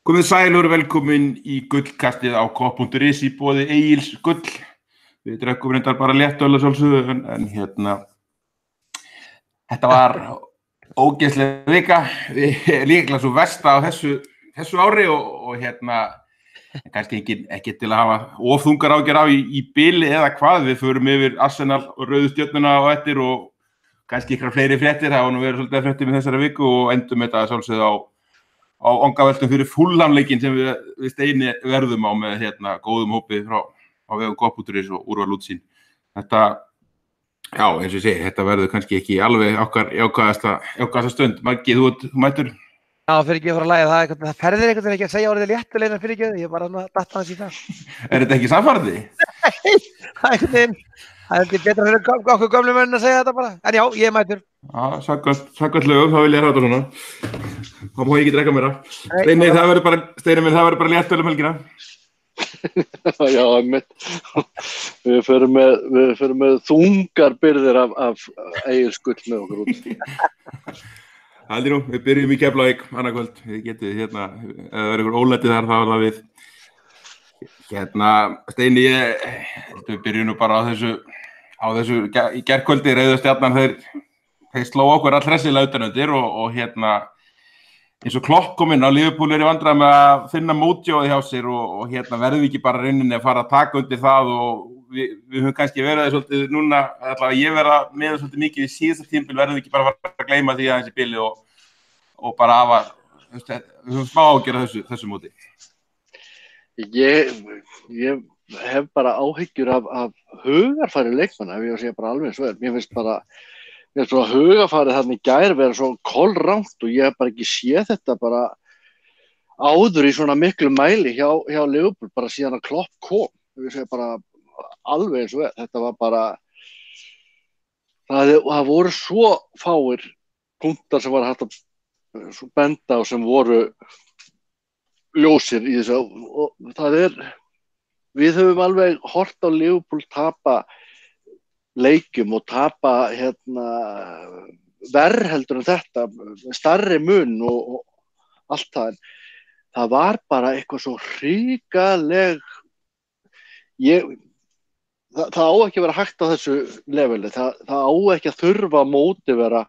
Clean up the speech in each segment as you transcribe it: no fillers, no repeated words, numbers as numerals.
Komið sæl og velkomin í gullkastið á Kopp.is í boði Egils Gull. Við drekkum reyndar bara léttöl sjálfsögðu en þetta var ógeðsleg vika. Líklega svo versta á þessu ári og kannski ekki til að hafa ofþungar ágjör á í bili eða hvað. Við förum yfir Arsenal og Rauðu stjörnuna og eftir og kannski ykkur fleiri fréttir. Það var nú verið svolítið fréttir með þessari viku og endum þetta sjálfsögðu á ongaveltum fyrir Fulham-leikinn sem við Steini verðum á með góðum hópi á vegum Kopp.is og Úrval útsýn. Þetta, já, eins og ég segi, þetta verður kannski ekki alveg okkar jákvæðasta stund. Maggi, þú mættur? Já, fyrir ekki að fara að lægja það ferðir einhvern veginn ekki að segja orðið léttulegna fyrir ekki, ég bara datt hans í það. Þetta ekki samfarði? Nei, það einhvern veginn. Það ekki betra fyrir okkur gömlu menn að segja þetta bara. En já, ég mætur. Já, samkvæmt lögum, þá vil ég hafa þetta svona. Þá má ég ekki drekka meira. Steini, það verður bara léttöl helgina. Já, einmitt. Við förum með þungar byrðir af Egils Gull með okkur út. Haldi nú, við byrjum í Keflavík annað kvöld. Við getið ef það verður ykkur ólæti þar, þá er það við. Steini, við byrjum nú bara á þessu í gærkvöldi. Rauðu stjarnan, þeir sló okkur allhressilega utan undir og eins og Klopp kom inn á Liverpool í vandræðum með að finna mótjóðið hjá sér og verðum við ekki bara rauninni að fara að taka undir það og við höfum kannski verið svolítið núna, allavega ég verða með svolítið mikið í síðasta tímabil, verðum við ekki bara að gleyma því aðeins í bili og bara hafa, við höfum smá ágjör af þessu móti. Ég hef bara áhyggjur af hugarfæri leikmanna, ef ég að segja bara alveg eins og mér finnst bara hugarfarið þarna í gær vera svo kolrangt og ég hef bara ekki séð þetta bara áður í svona miklu mæli hjá Liverpool bara síðan að Klopp kom. Ég segja bara alveg eins og þetta var bara það voru svo fáir punktar sem var hægt að benda og sem voru ljósir í þessu og við höfum alveg hort á Liverpool tapa leikjum og tapa verr heldur en þetta, stærri mun og allt það. Það var bara eitthvað svo hrikaleg það á ekki að vera hægt á þessu leveli, það á ekki að þurfa að móti vera.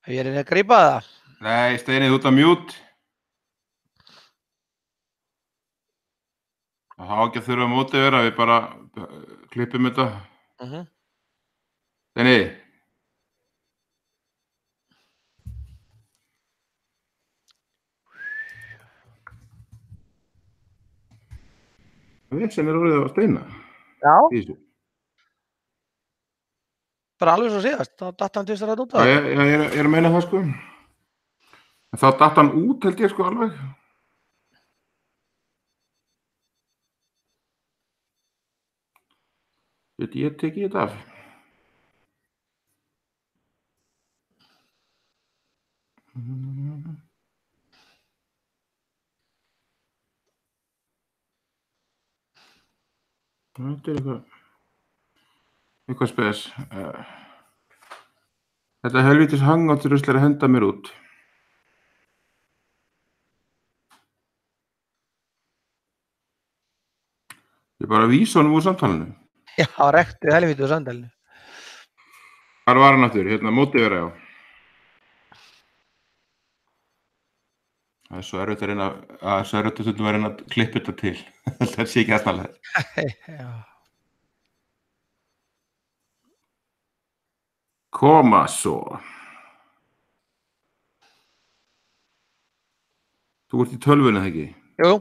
Ég að grípa það. Nei, Steini, þú ert að mute. Það á ekki að þurfa að móti vera, við bara klippum þetta. Steini. Sem orðið á Steina. Já. Bara alveg svo síðast, þá datt hann tvisvar út af. Já, ég er að meina það sko. En þá datt hann út held ég sko alveg. Ég teki þetta af. Þetta er eitthvað spes. Þetta helvítis hangáttur rusl að henda mér út. Ég bara vísa honum úr samtalinu. Já, rektu helvítu úr samtalinu. Hvar var hann aftur? Móti vera, já. Það er svo erfitt að reyna að klippa þetta til. Það sé ekki aðstæðlega. Já. Koma svo. Þú ert í tölvunni, það ekki? Jú.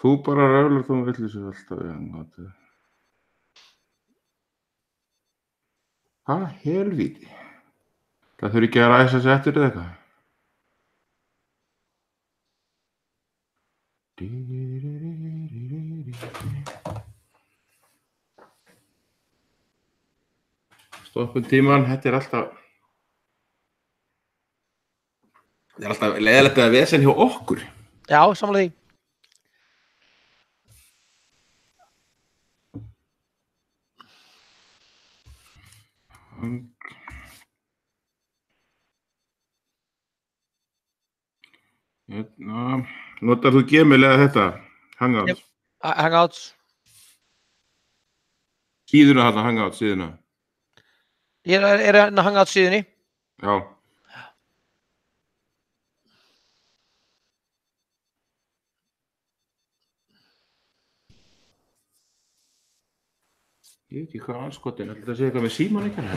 Þú bara röflar þú villisir alltaf í hann. Hvað helvíti? Það þurfi ekki að ræsa sig eftir eða eitthvað. Stoppum tíman, þetta er alltaf leiðilegt að vesen hjá okkur. Já, sammála því. Hérna, notar þú Gmail eða þetta? Hangouts? Hangouts. Síðuna þarna, Hangouts, síðuna. Ég er að Hangouts síðunni. Já. Ég veit ekki hvað anskotin, ætli þetta að segja eitthvað með síman eitthvað?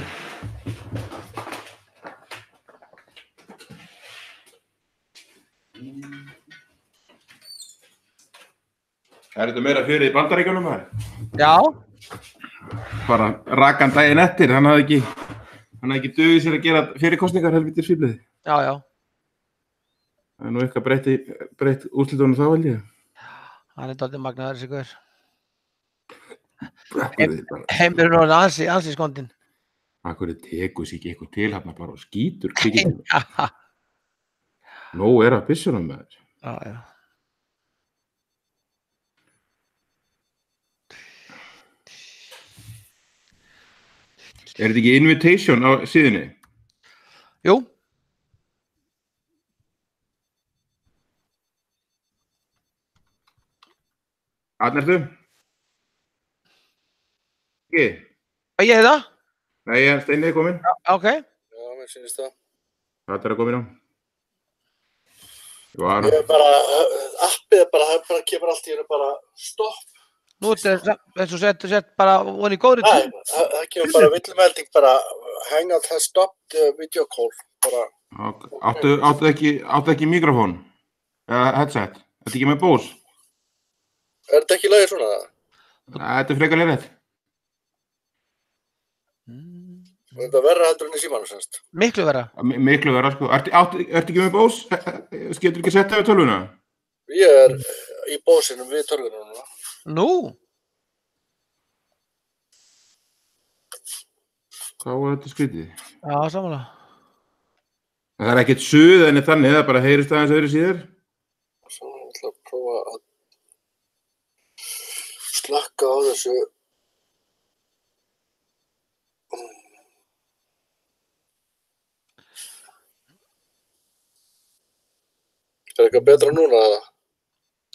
Er þetta meira fyrir í Bandaríkjunum þar? Já. Bara rakan daginn eftir, hann hafði ekki dugið sér að gera fyrirkostningar helvítir svífliði. Já, já. Það er nú eitthvað breytt úrslitunum þá held ég. Hann er dálítið magnaður þessi guður. Heimir er ansi skondin. Akkur tekur sér ekki eitthvað til hann bara og skýtur kvikindum. Nó er að byssunum með þér. Já, já. Er þetta ekki invitation á síðunni? Jú. Arn, ertu? Ekki? Ég er það? Nei, Steini er kominn. Já, ok. Já, mér sýnist það. Þetta er að komin á. Ég er bara, appið er bara, það kemur allt í hérna bara stopp. Nú eins og sett bara von í góðri tíma. Nei, það kemur bara villumelding bara Hangout has stopped video call. Bara. Áttu ekki mikrofón? Eða headset? Þetta ekki með Bose? Er þetta ekki lagið svona það? Þetta er frekar rétt. Þetta verra heldur enn í símanum semst. Miklu verra. Miklu verra, sko. Ertu ekki með Bose? Getur ekki sett það við tölvuna? Ég er í Bose-inum við tölvuna núna. Nú? Hvað var þetta skrítið? Já, samanlega. Það er ekkert suð en þannig, það bara heyrist aðeins öðru síður. Svo ég ætla að prófa að slakka á þessu. Er eitthvað betra núna eða?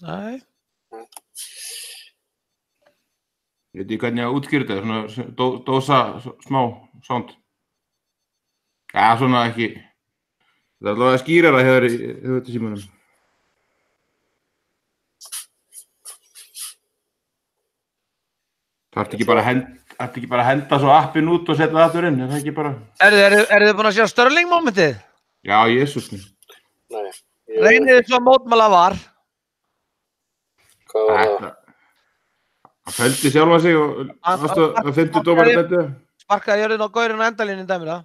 Nei. Ég veit ekki hvernig að útskýra þetta, svona dósa smá sound. Já, svona ekki. Það er alveg að skýra það hefur þetta símanum. Það ertu ekki bara að henda svo appin út og setja það aftur inn, er það ekki bara? Eru þið búin að sjá Sterling momentið? Já, Jesús minn. Nei. Reynið þið svo að mótmæla var? Hvað var það? Hann felldi sjálfa sig og að 50 dómar að þetta. Sparkaði jörðin á gaurinn á endalínu dæmir það.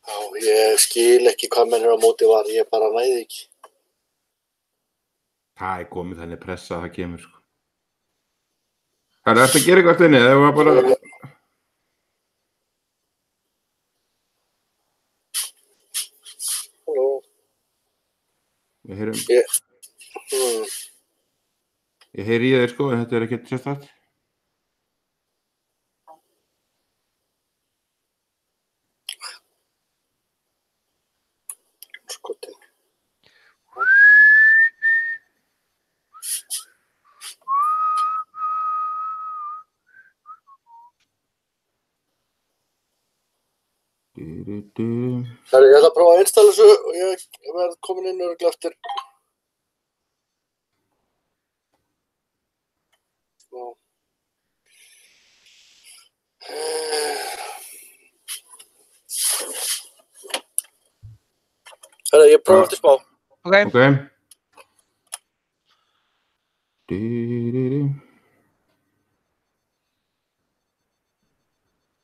Já, ég skil ekki hvað menn á móti var, ég bara næði ekki. Það er komið þannig pressa að það kemur, sko. Það er eftir að gera eitthvað Steini, það var bara... Halló. Ég heyri í þér, sko, en þetta er ekkert sérstakt. Skotin. Herri, ég ætla að prófa að installa þessu og ég verð komin inn örugglega eftir. Herri, ég prófa eftir smá. Ok.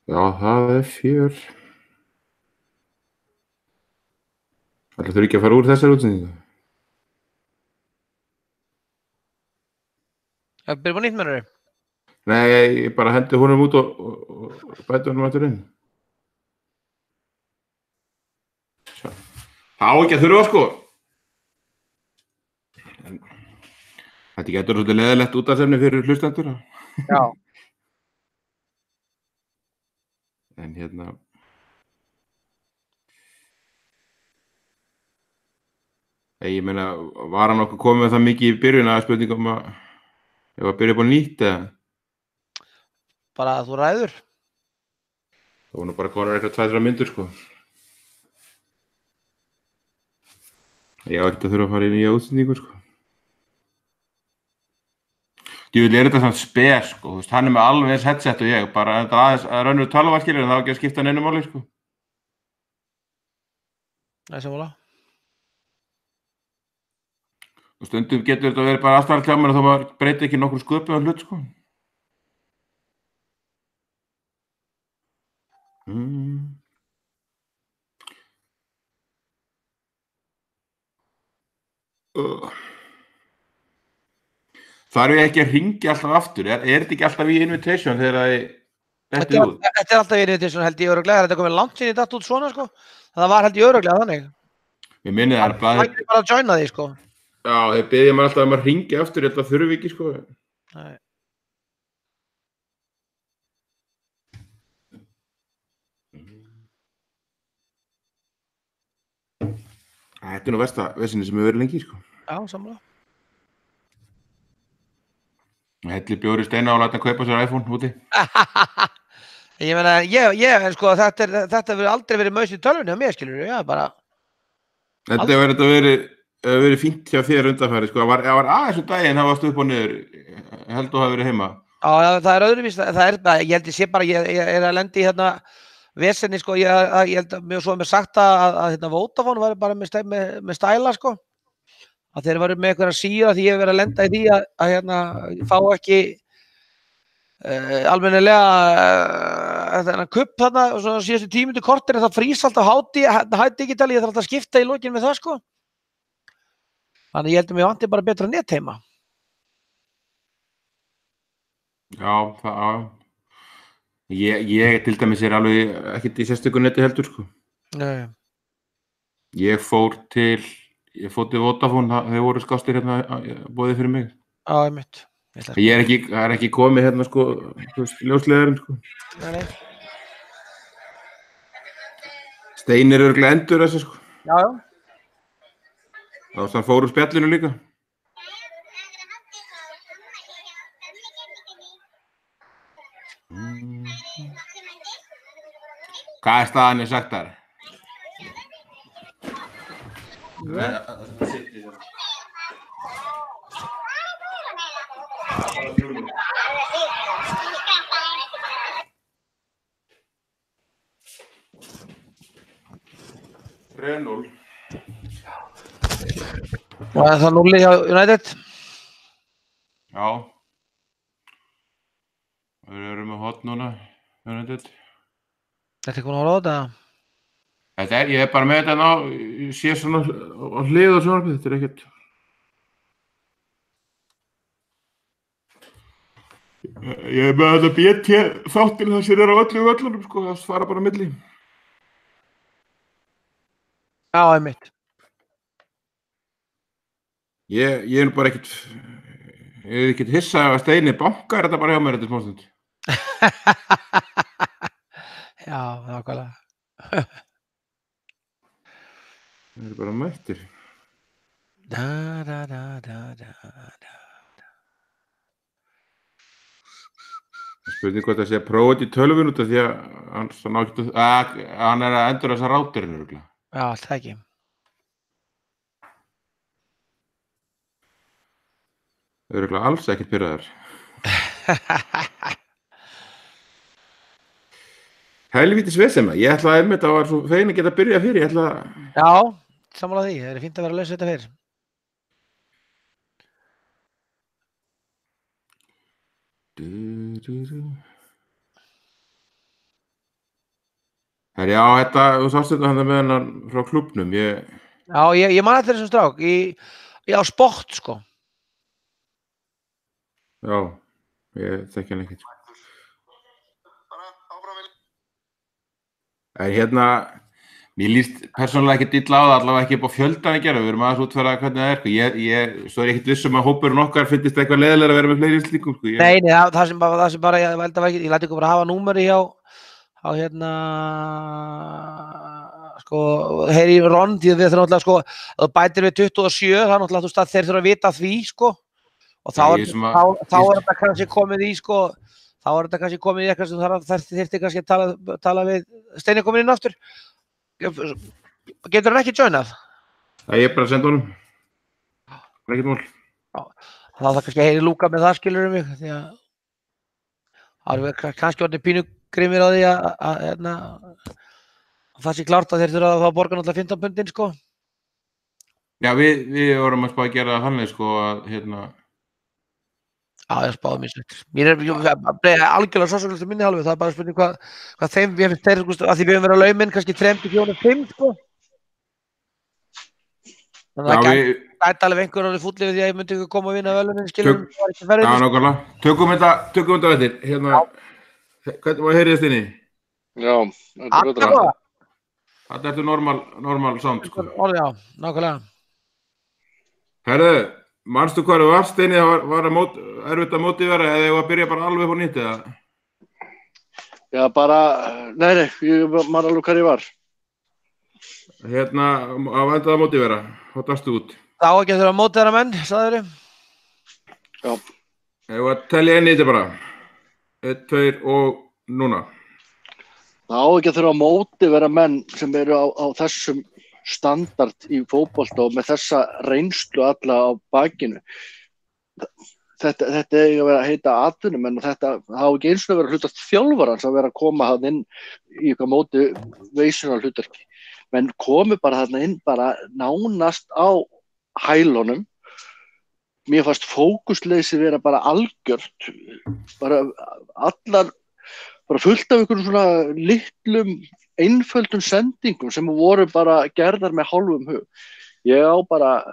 Já, það er fjör. Það þurfi ekki að fara úr þessari útsendingu. Það byrja nýtt með þér? Nei, ég bara hendi honum út og bæti honum aftur inn. Svo. Það á ekki að þurfa, sko. En þetta getur svolítið leiðilegt útvarpsefni fyrir hlustendur. Já. En hérna... Ég meina, var hann okkur komið með það mikið í byrjun að spurningum að ef að byrja upp á nýtt eða? Bara að þú ræður. Það var nú bara konar eitthvað 2-3 myndur, sko. Ég á ekkert að þurfa að fara í nýja útsendingu, sko. Ég vil þetta samt spes, sko. Þú veist, hann með alveg eins headset og ég. Bara þetta aðeins að rönnur tölvaskilur en það á ekki að skipta neinu máli, sko. Það sammála. Og stundum getur þetta verið bara aðstæðan hjá mér og þá maður breyti ekki nokkur sköpu á hlut, sko. Þarf ég ekki að hringja alltaf aftur? Er þetta ekki alltaf í invitation þegar það detti út? Þetta alltaf í invitation held ég örugglega. Þetta komið langt sinni datt út svona, sko. Það var held ég örugglega þannig. Ég minni það Það er bara að joina því, sko. Já, þeir biðja maður alltaf að hringja aftur, þetta þurfi ekki, sko. Nei. Þetta nú versta vesinni sem hefur verið lengi, sko. Já, sammála. Helli bjóri steina og láta hann kaupa sér iPhone úti. Ég meina, en sko, þetta hefur aldrei verið maus í tölvunni á mér, skilur við, já, bara... Þetta hefur verið fínt hjá þér undanfæri, sko. Það var aðeins daginn, það varst upp og niður, held þú hafi verið heima. Já, það er öðruvís, ég held ég sé bara, ég er að lendi í hérna vesenni, sko, ég held að mjög svo með sagt að hérna Vodafone var bara með stæla, sko. Að þeir varu með einhverja síra því ég hef verið að lenda í því að hérna fá ekki almennilega þennan kupp þarna og svona síðustu 10 mínútur korter það frýs alltaf high digital, ég þarf alltaf að skipta í lokin með það, sko. Þannig ég held að mér vanti bara betra net heima. Já, það... Ég til dæmis alveg ekkert í sérstöku neti heldur, sko. Nei. Ég fór til Vodafone, þeir voru skástir hérna boðið fyrir mig. Já, einmitt. Það er ekki komið hérna, sko, ljósleiðarinn, sko. Nei. Steinir örugglega endur þessi, sko. Já. Þá fór úr spjallinu líka. Hvað er staðan ég sagt þar? Renul. Og er það 0 hjá United? Já. Við erum með hot núna, United. Þetta er komin á rót, eða? Ég er bara með þetta ég sé svona á hlið og svona, þetta er ekkert. Ég er með þetta BT þáttil þessir á öllu völlunum, sko, það fara bara á milli. Já, einmitt. Ég er nú bara ekkert, ég er ekkert hissa að Steini bankar þetta bara hjá mér þetta smástund. Já, nákvæmlega. Það er bara mættir. Spurning hvort það sé að prófa þetta í tölvun út af því að hann er að endur þessa ráturinn örugglega. Já, það ekki. Það er örugglega alls ekkert pirraðar. Helvítis vesema, ég ætla að einmitt að var svo fegin að geta að byrja fyrir, ég ætla að... Já, sammála því, það er fínt að vera að lausa þetta fyrir. Já, þetta, þú sást þetta hann með hennar frá klúbbnum, Já, ég man eftir þessum strák, á sport, sko. Já, ég þekki hann ekkert. En hérna, Mér líst persónulega ekki illa á það, allavega ekki upp á fjöldan að gera, við erum aðeins útfæra hvernig það svo er ekkert vissum að hópurinn okkar finnist eitthvað leiðilega að vera með fleiri slíkum, Nei, það sem bara, ég læti ykkur bara hafa númeri hjá hérna, sko, heyri Ron, því við þurfum náttúrulega, sko, að þú bætir við 27, það náttúrulega, þú veist, þeir þurfa að vita því, sko, og þá er þetta kannski komið í, sko, eitthvað sem það þyrfti kannski að tala við Steini komin inn aftur. Getur hann ekki joinað? Það er bara að senda honum. Það er ekkert mál. Þá það kannski heyri Lúka með það, skilur mig, því að það er kannski orðið pínu grimmir á því að það sé klárt að þeir þurfa að borga náttúrulega 15 pundin, sko. Já, við vorum að spá að gera það þannig, sko, að Já, ég spáði mér sett. Mér algjörlega sásökulegt minni hálfu, það er bara spurning hvað þeim, ég finnst þeir, að því við höfum verið að lauminn kannski 3-4-5, sko. Þannig að það gæti alveg einhver orðið fúll yfir því að ég myndi ekki koma að vinna völunin, skilur. Já, nákvæmlega. Tökum þetta eftir. Hérna, hvernig var heyrðist inni? Já, þetta er betra. Þetta ertu normal sound, sko. Já, nákvæmlega. Herðu, manstu hvað þú varst inni, það var erfitt að mótivera eða ég var að byrja bara alveg upp á nýtt eða? Já, bara, nei, ég man alveg hvað ég var. Hérna, að venda að mótivera, hvað dastu út? Það á ekki að þurfa að mótivera menn, sagður þið? Já. Ég var að telja inn í þetta bara. 1, 2 og núna. Það á ekki að þurfa að mótivera menn sem eru á þessum standard í fótbolta og með þessa reynslu alla á bakinu. Þetta eiga að vera að heita atvinnumenn og þetta hafa ekki eins og að vera hlutast þjálfarans að vera að koma þarna inn í eitthvað motivational hlutverki. Menn komi bara þarna inn bara nánast á hælunum. Mér fannst fókusleysi vera bara algjört. Bara fullt af einhverjum svona litlum einföldum sendingum sem voru bara gerðar með hálfum hug. Ég á bara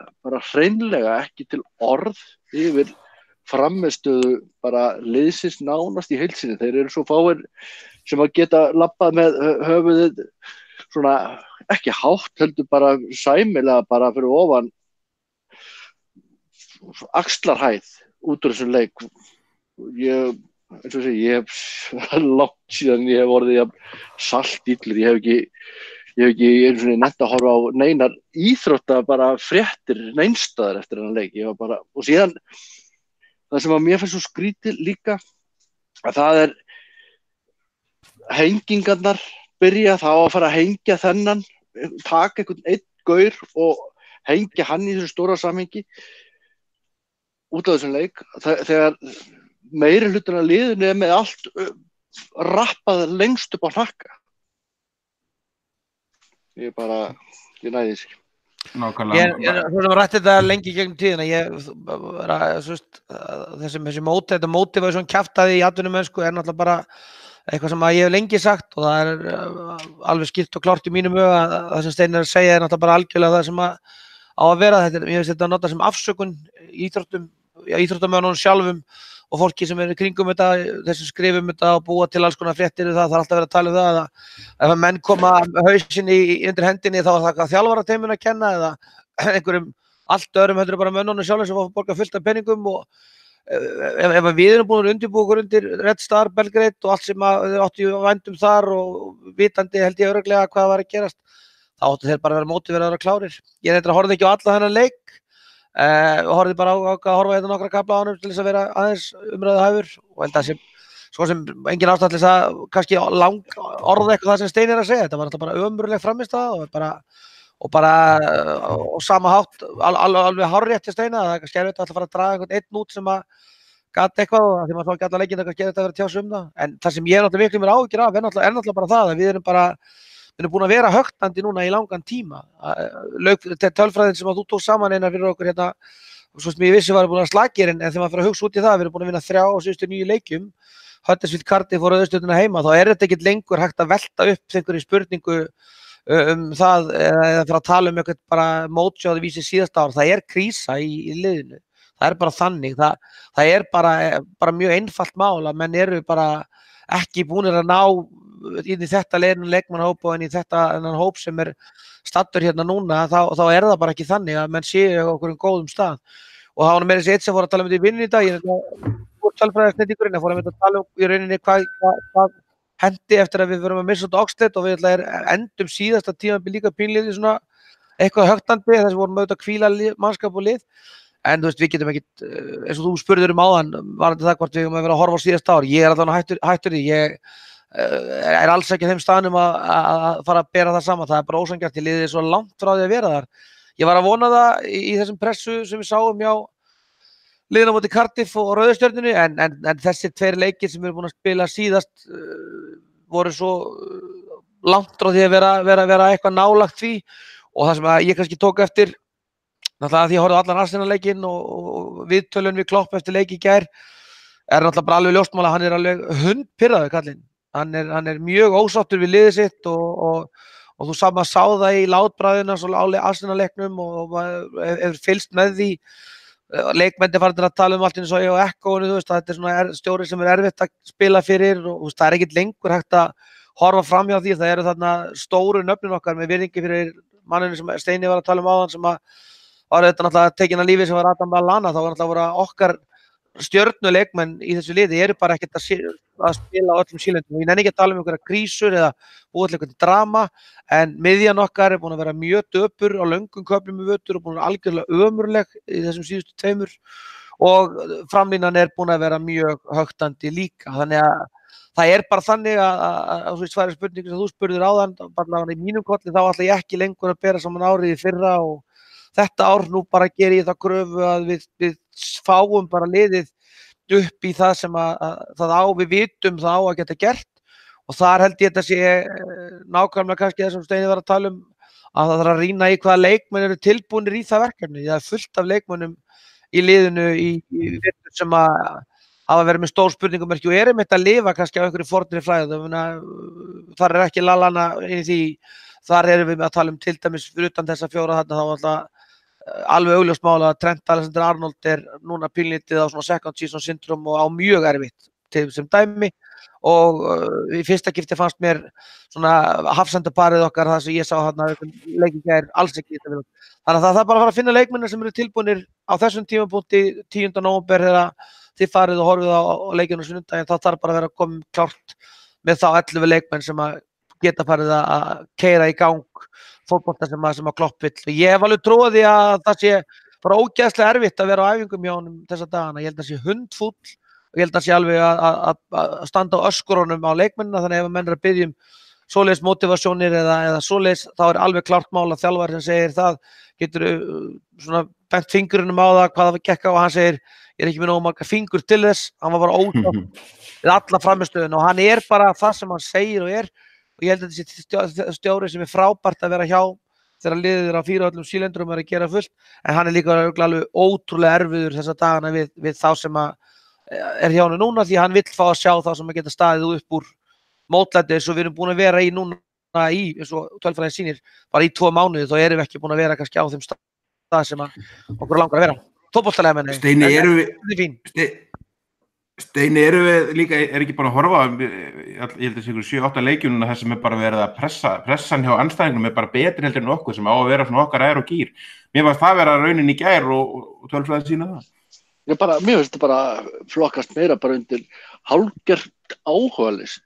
hreinlega ekki til orð yfir frammistöðu bara liðsins nánast í heild sinni. Þeir eru svo fáir sem að geta labbað með höfuðið svona ekki hátt, heldur bara sæmilega bara fyrir ofan axlarhæð út úr þessum leik. Eins og ég hef langt síðan ég hef orðið saltillur, ég hef ekki einu svona nett að horfa á neinar íþrótta bara fréttir neinstaðar eftir þennan leik. Ég var bara, og síðan það sem að mér finnst svo skrítið líka að það er hengingarnar byrja þá að fara að hengja þennan, taka einhvern einn gaur og hengja hann í þessu stóra samhengi út af þessum leik þegar meiri hlutin af liðinu er með allt rappað lengst upp á hnakka. Ég næði þessi. Nákvæmlega. Þú sem rætti þetta lengi gegnum tíðina, þessi motivation kjaftaði í atvinnumennsku er náttúrulega bara eitthvað sem ég hef lengi sagt og það er alveg skýrt og klárt í mínum huga að það sem Steinar er að segja er náttúrulega bara algjörlega það sem á að vera. Ég finnst þetta að nota sem afsökun í íþróttamönnunum sjálfum og fólki sem eru kringum þetta, þessum skrifum þetta og búa til alls konar fréttir það er alltaf verið að tala um það að ef menn koma hausinn undir hendinni þá er það þjálfarateiminu að kenna eða einhverjum allt öðrum heldur bara mönnunum sjálfum sem fá að borga fullt af peningum og ef við erum búin að undirbúa okkur undir Red Star, Belgrade og allt sem þeir áttu vændum þar og vitandi held ég örugglega hvað var að gerast þá áttu þeir bara að vera mótiveraðir og klárir. Ég horfði ekki á alla þennan leik horfði bara á að horfa hérna nokkra kafla á honum til þess að vera aðeins umræðuhæfur og held að svo sem engin ástæða til þess að kannski lang orða eitthvað það sem Steini er að segja, þetta var alltaf bara ömurleg frammistaða og sama hátt alveg hárrétt til Steina, það er kannski erfitt að fara að draga einhvern einn út sem að gat eitthvað og því maður svo ekki alla leikina kannski erfitt að vera tjásu það, en það sem ég er náttúrulega miklu mér áhyggjur af er náttúrulega bara það að við erum búin að vera höktandi núna í langan tíma. Tölfræðin sem að þú tók saman einar fyrir okkur hérna, svo sem ég vissi var búin að slagir en þegar maður fyrir að hugsa út í það, við erum búin að vinna 3 á síðustu 9 leikjum, Huddersfield, Cardiff og Rauðstjörnuna heima, þá er þetta ekkert lengur hægt að velta upp einhverju spurningu það eða fyrir að tala um eitthvað bara mótsjóði vísi síðasta ár, það er krísa í liðinu, það er bara þannig, það er bara mjög einfalt mál að menn eru bara ekki búinir að ná inn í þetta leikmannahóp og inn í þennan hóp sem stattur hérna núna, þá það bara ekki þannig að menn séu okkur góðum stað. Og það var meira þessi eitt sem fór að tala í vinnunni í dag, ég fór tölfræðisnettingurinn, fór að tala í rauninni hvað hendi eftir að við verum að missa út Oxted og við endum síðasta tímabil líka pínliði svona eitthvað högtandi, þess að við vorum auðvitað að hvíla mannskap og lið. En þú veist, við getum ekkit, eins og þú spurðir áðan, varandi það hvort við höfum að vera að horfa á síðasta ár. Ég allavega hættur því, ég alls ekki á þeim staðnum að fara að bera það saman. Það bara ósanngjarnt, ég liði svo langt frá því að vera þar. Ég var að vona það í þessum pressu sem við sáum hjá liðina á móti Cardiff og Rauðastjörnunni, en þessir tveir leikir sem við erum búin að spila síðast voru svo langt frá því að vera eitthvað nálægt því. Og það sem ég kannski tók eftir, náttúrulega því að ég horfði allan Arsenal-leikinn og viðtölun við Klopp eftir leik í gær, náttúrulega bara alveg ljóst mál að hann alveg hundpirraður kallinn. Hann mjög ósáttur við liðið sitt og þú sá það í látbragðina svo á Arsenal-leiknum og hefur fylgst með því. Leikmenn farin að tala allt eins og ég og Ekkoinu, þú veist, að þetta svona stjóri sem erfitt að spila fyrir og það ekkert lengur hægt að horfa framhjá því. Það eru þarna stóru nöfnin okkar með virðingi fyrir manninu sem Steini var að tala áðan sem var þetta náttúrulega tekin að lífi sem var Adam Lallana, þá var náttúrulega okkar stjörnuleikmenn í þessu liði eru bara ekkert að spila á öllum sílendum. Ég nenni ekki að tala einhverja krísur eða búið til eitthvað drama, en miðjan okkar búin að vera mjög döpur á löngum köflum í vetur og búin að vera algjörlega ömurleg í þessum síðustu tveimur og framlínan búin að vera mjög högtandi líka. Þannig að það bara þannig að þú sværi spurningu sem þú spurðir áðan, bara í mínum kolli þá ætla ég ekki lengur að bera saman árið í fyrra og þetta ár nú bara geri ég það kröfu að við fáum bara liðið upp í það sem við vitum það á að geta gert og þar held ég þetta sé nákvæmlega kannski það sem Steini var að tala að það þarf að rýna í hvaða leikmenn eru tilbúnir í það verkefni. Það fullt af leikmennum í liðinu í vetur sem hafa verið með stór spurningamerki og einmitt að lifa kannski á einhverju fornri fræði. Þar ekki Lallana inn í því, þar erum við að tala til dæmis fyrir utan þessa fjóra þarna þá alltaf alveg augljóst mál að Trent Alexander-Arnold núna pínlítið á svona second season syndrom og á mjög erfitt sem dæmi og í fyrsta skipti fannst mér svona hafsendaparið okkar það sem ég sá þarna leikin gær alls ekki þetta vil. Þannig að það er bara að fara að finna leikmennir sem eru tilbúnir á þessum tímapunkti 10. nóvember þegar þið farið og horfið á leikinu sunnudaginn, þá þarf bara að vera komið klárt með þá 11 leikmenn sem að geta farið að keyra í gang fótbolta sem að Klopp vill. Ég hef alveg trúið því að það sé bara ógeðslega erfitt að vera á æfingum hjá honum þessa dagana. Ég held að það sé hundfúll og ég held að það sé alveg að standa á öskurunum á leikmennina, þannig ef menn eru að biðja svoleiðis motivasjónir eða svoleiðis, þá alveg klárt mál að þjálfari sem segir það, getur svona bent fingurinnum á það hvað það gekk á og hann segir ég er ekki með nógu marga fingur til þess, hann var bara ósátt við alla frammistöðuna og hann bara það sem hann segir og ég held að þessi stjóri sem frábært að vera hjá þegar liðið á 4 öllum sílendurum að gera fullt, en hann líka alveg ótrúlega erfiður þessa dagana við þá sem hjá hann núna því hann vill fá að sjá þá sem geta staðið upp úr mótlæti eins og við erum búin að vera í núna eins og tölfræðin sýnir, bara í 2 mánuði þá erum við ekki búin að vera kannski á þeim stað sem okkur langar að vera. Fótboltalega menni. Steini, erum við líka, ekki bara að horfa, ég held að það sé 7-8 leikjununa þar sem bara verið að pressan hjá anstæðingnum bara betri heldur en okkur sem á að vera svona okkar ær og gýr. Mér fannst það vera raunin í gær og tölfræðin sína það. Mér finnst þetta bara flokkast meira bara undir hálfgert áhugaleysi.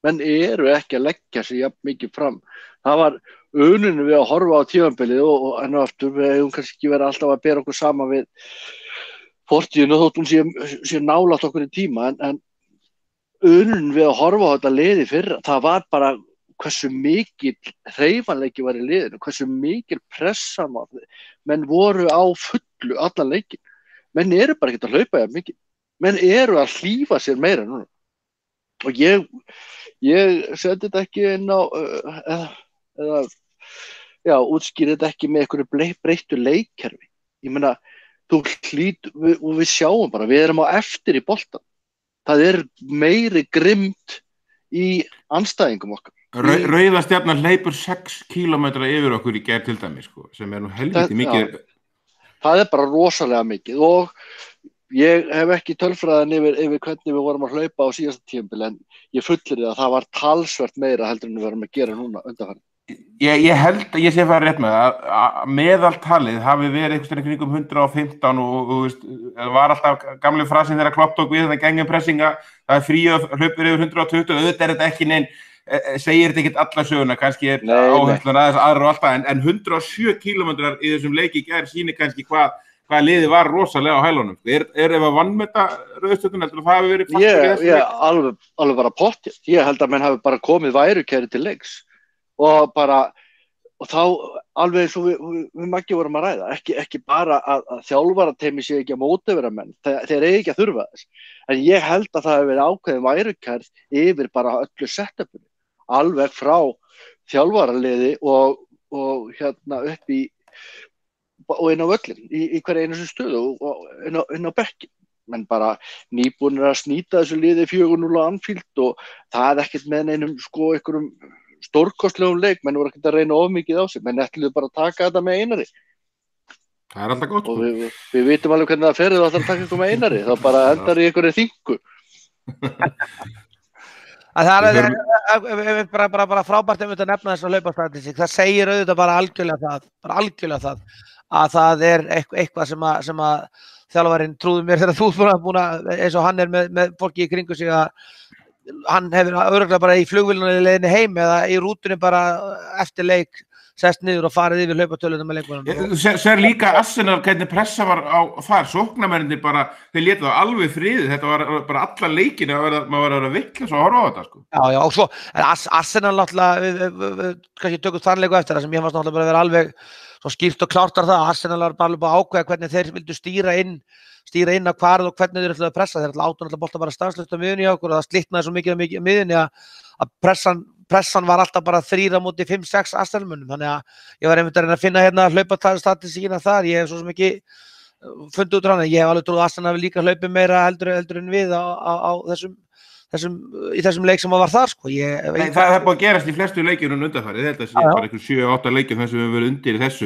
Menn eru ekki að leggja sig jafn mikið fram. Það var uninu við að horfa á tímabilið og enn og aftur við hefum kannski ekki verið alltaf að bera okkur saman við fortíðinu þótt hún sé nálægt okkur í tíma en uninu við að horfa á þetta liði fyrra, það var bara hversu mikil hreyfanleiki var í liðinu, hversu mikil pressa menn voru á fullu allan leikin. Menn eru bara ekki að hlaupa jafn mikið. Menn eru að hlífa sér meira núna. Og ég seti þetta ekki inn á eða útskýri þetta ekki með einhverju breyttu leikkerfi. Ég meina, og við sjáum bara, við erum á eftir í boltan. Það meiri grimmd í andstæðingum okkar. Rauða stjarnan hleypur 6 kílómetra yfir okkur í gær til dæmis, sem nú helviti mikið. Það bara rosalega mikið og Ég hef ekki tölfræðan yfir hvernig við vorum að hlaupa á síðasta tímabil en ég fullir að það var talsvert meira heldur en við varum að gera núna undanfarið. Ég held að ég sé að fara rétt með að meðaltalið hafi verið einhvers veginn kringum 115 og veist, það var alltaf gamli frasin þegar Klopp tók við þetta gegnumpressinga, það frí að hlaupir yfir 120, auðvitað þetta ekki neinn, segir þetta ekkert alla söguna, kannski áherslun aðeins aðra og alltaf, en 107 kilometrar í þessum leiki í gær sýnir kannski hvað liðið var rosalega á hælunum. Er ef að vannmeta rauðstjörnuna heldur að það hafi verið faktor í þessu leik? Alveg bara pottið. Ég held að menn hafi bara komið værukæri til leiks. Og þá alveg eins og við Maggi vorum að ræða ekki bara að þjálfarateymi sé ekki að mótivera menn, þeir eigi ekki að þurfa þess en ég held að það hefur verið ákveðin værukærð yfir bara öllu setupinu, alveg frá þjálfaraliði og hérna upp í og inn á völlin í hverja einu stöðu og inn á bekkin menn bara nýbúnir að snýta þessu liði 4-0 á Anfield og það er ekkert með neinum einhverjum stórkostlegum leik, menn voru ekkert að reyna of mikið á sig, menn ætluðu bara að taka þetta með Einari. Það er alltaf gott. Og við vitum alveg hvernig það ferði þá ætlar að taka eitthvað með Einari, þá bara endar í einhverju þingu. Það er bara frábært að nefna þess að hlaupastatistík, það segir auðvitað bara algjörlega það, að það er eitthvað sem að þjálfarinn trúði mér þegar þú er búin að, eins og hann er með fólki í kringu sig að hann hefur örugglega bara í flugvélunni leiðinni heim eða í rútunni bara eftir leik sest niður og farið yfir hlaupatöluna með leikmönnum. Sér líka Arsenal hvernig pressa var á þar, sóknarmennirnir bara, þeir létu það alveg friðið, þetta var bara alla leikina maður var að vera vitlaus að horfa á þetta sko. Já, og svo, Arsenal náttúrulega, kannski tökum þann leiku eftir það sem ég fannst náttúrulega bara að vera alveg svo skýrt og klártar það, Arsenal var bara alveg að ákveða hvernig þeir vildu stýra inn á hvarð og hvernig þeir ætlaðu að pressa, þeir ætlaðu áttu bolta bara stanslaust á miðjunni hjá okkur og það slitnaði svo mikið á miðjunni að pressan var alltaf bara 3 á móti 5-6 Arsenalmönnum, þannig að ég var einmitt að reyna að finna hérna hlaupastatistíkina þar, ég hef svo sem ekki fundið út hana, ég hef alveg trúið að Arsenal hafi líka hlaupið meira heldur en við í þessum leik sem var þar sko. Það er búið að gerast í flestu leikjunum undanfarið, þetta sé bara einhver 7-8 leikjum þar sem við höfum verið undir þessu,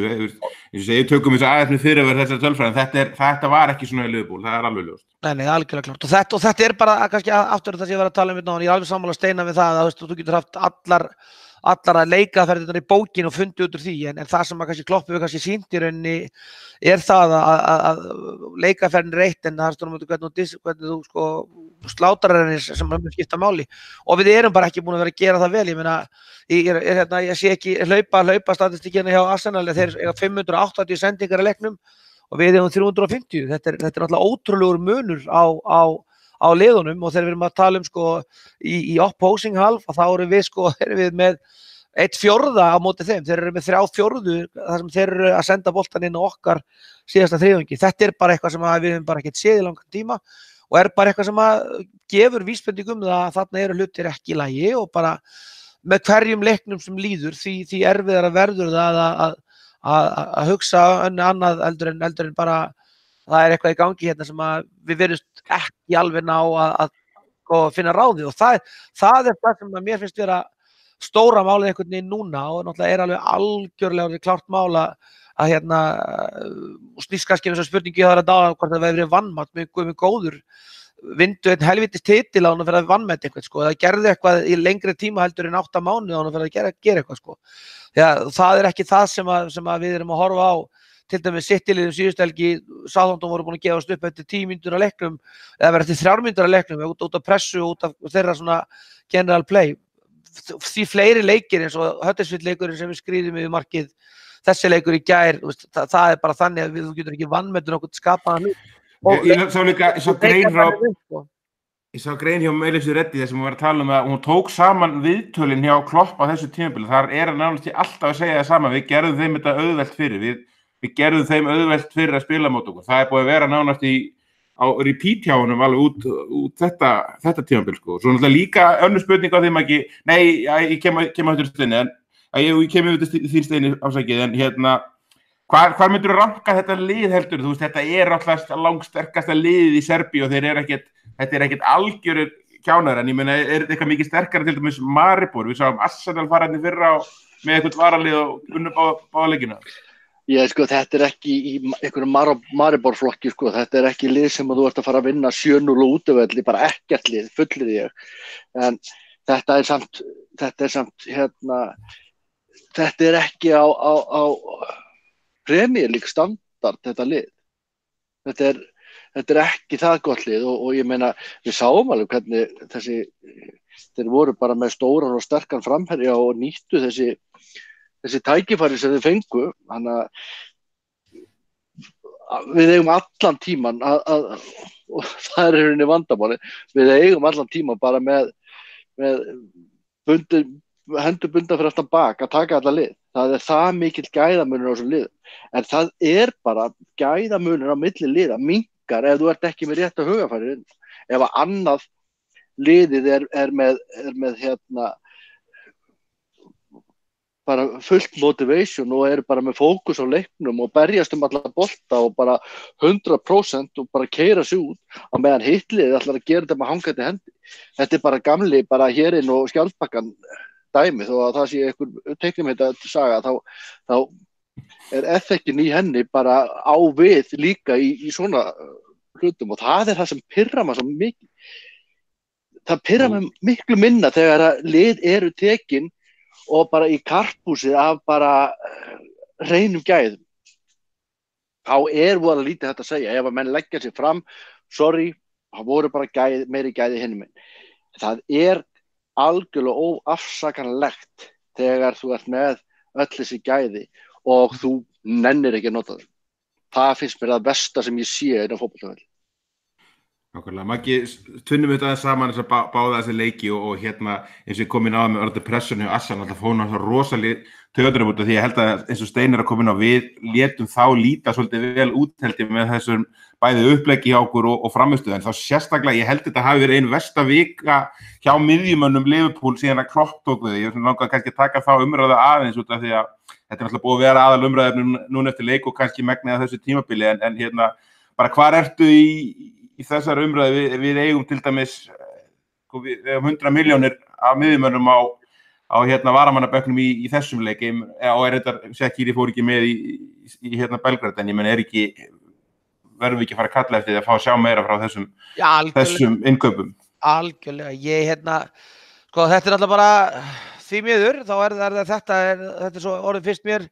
ég tökum þessu aðeins fyrir að vera þessar tölfræðin, þetta var ekki svona í Liverpool, það er alveg ljóst. Nei, algjörlega klart, og þetta er bara kannski aftur það sem ég var að tala um hérna, ég er alveg sammála Steina við það að þú getur haft allar að leika ferðirnar í bókinu og fundið út úr því, en það sem að kannski Klopp hefur kannski sýnt í rauninni er það að leikaferðin er eitt, en það er stundum hvernig þú sko slátrarinn sem skipta máli, og við erum bara ekki búin að vera að gera það vel, ég meina ég sé ekki hlaupa statistíkina hjá Arsenal, þeir eiga 580 sendingar í leiknum og við eigum 350, þetta er náttúrulega ótrúlegur munur á liðunum og þegar við erum að tala um sko í opposing half þá erum við með 1/4 á móti þeim, þeir eru með 3/4 þar sem þeir eru að senda boltan inn á okkar síðasta þriðjungi, þetta er bara eitthvað sem við höfum bara ekkert séð í langan tíma og er bara eitthvað sem að gefur vísbending að þarna eru hlutir ekki í lagi og bara með hverjum leiknum sem líður því erfiðara verður það að hugsa annað eldur en bara það er eitthvað í gangi hérna sem að við verðumst ekki alveg ná að finna ráðið og það er það sem að mér finnst vera stóra málið einhvern veginn núna og náttúrulega er alveg algjörlega klárt mál að hérna snýst kannski með þessar spurningi það er að dáða hvort það verið vannmátt með góður vindu einn helvítist titil á hann að vera að vannmæta eitthvað sko, það gerði eitthvað í lengri tíma heldur en 8 mánuði á hann að vera að gera eitthvað sko, það er ekki það sem að við erum að horfa á. Til dæmis City-liðum síðustu helgi Southampton voru búin að gefast upp eftir 10 mínútur á leiknum eða verið eftir 3 mínútur á leiknum út af pressu og út af þeirra svona general play því fleiri leikir eins og Huddersfield-leikurinn sem við skrýðum yfir markið þessi leikur í gær það er bara þannig að þú getur ekki vannmetun okkur skapaðan Ég sá grein hjá Melissa Reddy þar sem við varum að tala um að hún tók saman viðtölin hjá Klopp á þessu tímabili þar er að nánast alltaf að segja það sama við gerðum þeim þetta auðvelt fyrir við gerðum þeim auðvelt fyrir að spila mót okkur. Það er búið að vera nánast á repeat hjá honum alveg út þetta tímabil sko. Svo náttúrulega líka önnur spurning á þeim ekki, nei, ég kem að þetta steini, ég kem yfir þín steini ásækið, en hérna, hvar myndur þú ranka þetta lið heldur? Þú veist, þetta er alltaf langsterkasta liðið í Serbíu og þetta er ekkert algjörir kjánar, en ég meina, er þetta eitthvað mikið sterkara til dæmis Maribor? Við sáum Arsenal fara hérna fyrra með eitthvað varalið og unnu báða leikina. Sko, þetta ekki í einhverjum Maribor-flokki, sko. Þetta ekki lið sem þú ert að fara að vinna 7-0 útivelli, bara ekkert lið, fullir ég. En þetta samt þetta ekki á Premier League standard, þetta lið. Þetta ekki það gott lið og ég meina, við sáum alveg hvernig þeir voru bara með stóran og sterkan framherja og nýttu þessi tækifæri sem þið fengu, þannig að við eigum allan tíman og það henni vandamáli, við eigum allan tíman bara með hendur bundar fyrir aftan bak að taka alla lið. Það það mikill gæðamunur á þessum liðum, en það bara gæðamunur á milli liða minnkar ef þú ert ekki með rétta hugafæri. Ef að annað liðið er með bara fullt motivation og bara með fókus á leiknum og berjast alla bolta og bara 100% og bara keyra sig út á meðan hitliðið ætlar að gera þetta með hangandi hendi. Þetta bara gamli, bara hérinn og skjaldbakkan dæmi, þó að það sé einhver teiknimynda saga, þá effektin í henni bara á við líka í svona hlutum og það það sem pirrar maður svo mikið. Það pirrar maður miklu minna þegar að lið eru tekin og bara í karphúsið af bara hreinum gæðum. Þá voða lítið þetta að segja. Ef að menn leggja sig fram, sorry, það voru bara meiri gæði hinum minn. Það algjörlega óafsakanlegt þegar þú ert með öll þessi gæði og þú nennir ekki að nota þeim. Það finnst mér það besta sem ég sé á fótboltavelli. Nákvæmlega, Maggi, tvinnum við þetta saman þess að báða þessi leiki og eins og ég kom inn á með orðið pressunni og Assan alltaf fóna það rosalega töðurum út af því ég held að eins og Steinar að koma inn á við létum þá líta svolítið vel útheldi með þessum bæði uppleggi hjá okkur og framistuð en þá sérstaklega ég held þetta hafi verið ein versta vika hjá miðjumönnum Liverpool síðan að Klopp tók við ég langaði kannski að taka þá umræðu aðeins út af því að þetta náttúrulega búið að vera aðal umræðum núna eftir leik og kannski megnið þessu tímabili en bara hvar ertu í þessar umræðu við eigum til dæmis við eigum 100 milljónir af miðjumönnum á varamannabökknum í þessum leik og þetta Shaqiri fór ekki með í Belgrad en ég menn verðum við ekki að fara að kalla eftir því að fá að sjá meira frá þessum innkaupum. Algjörlega, sko þetta alltaf bara því miður, þá þetta svo orðið fyrst mér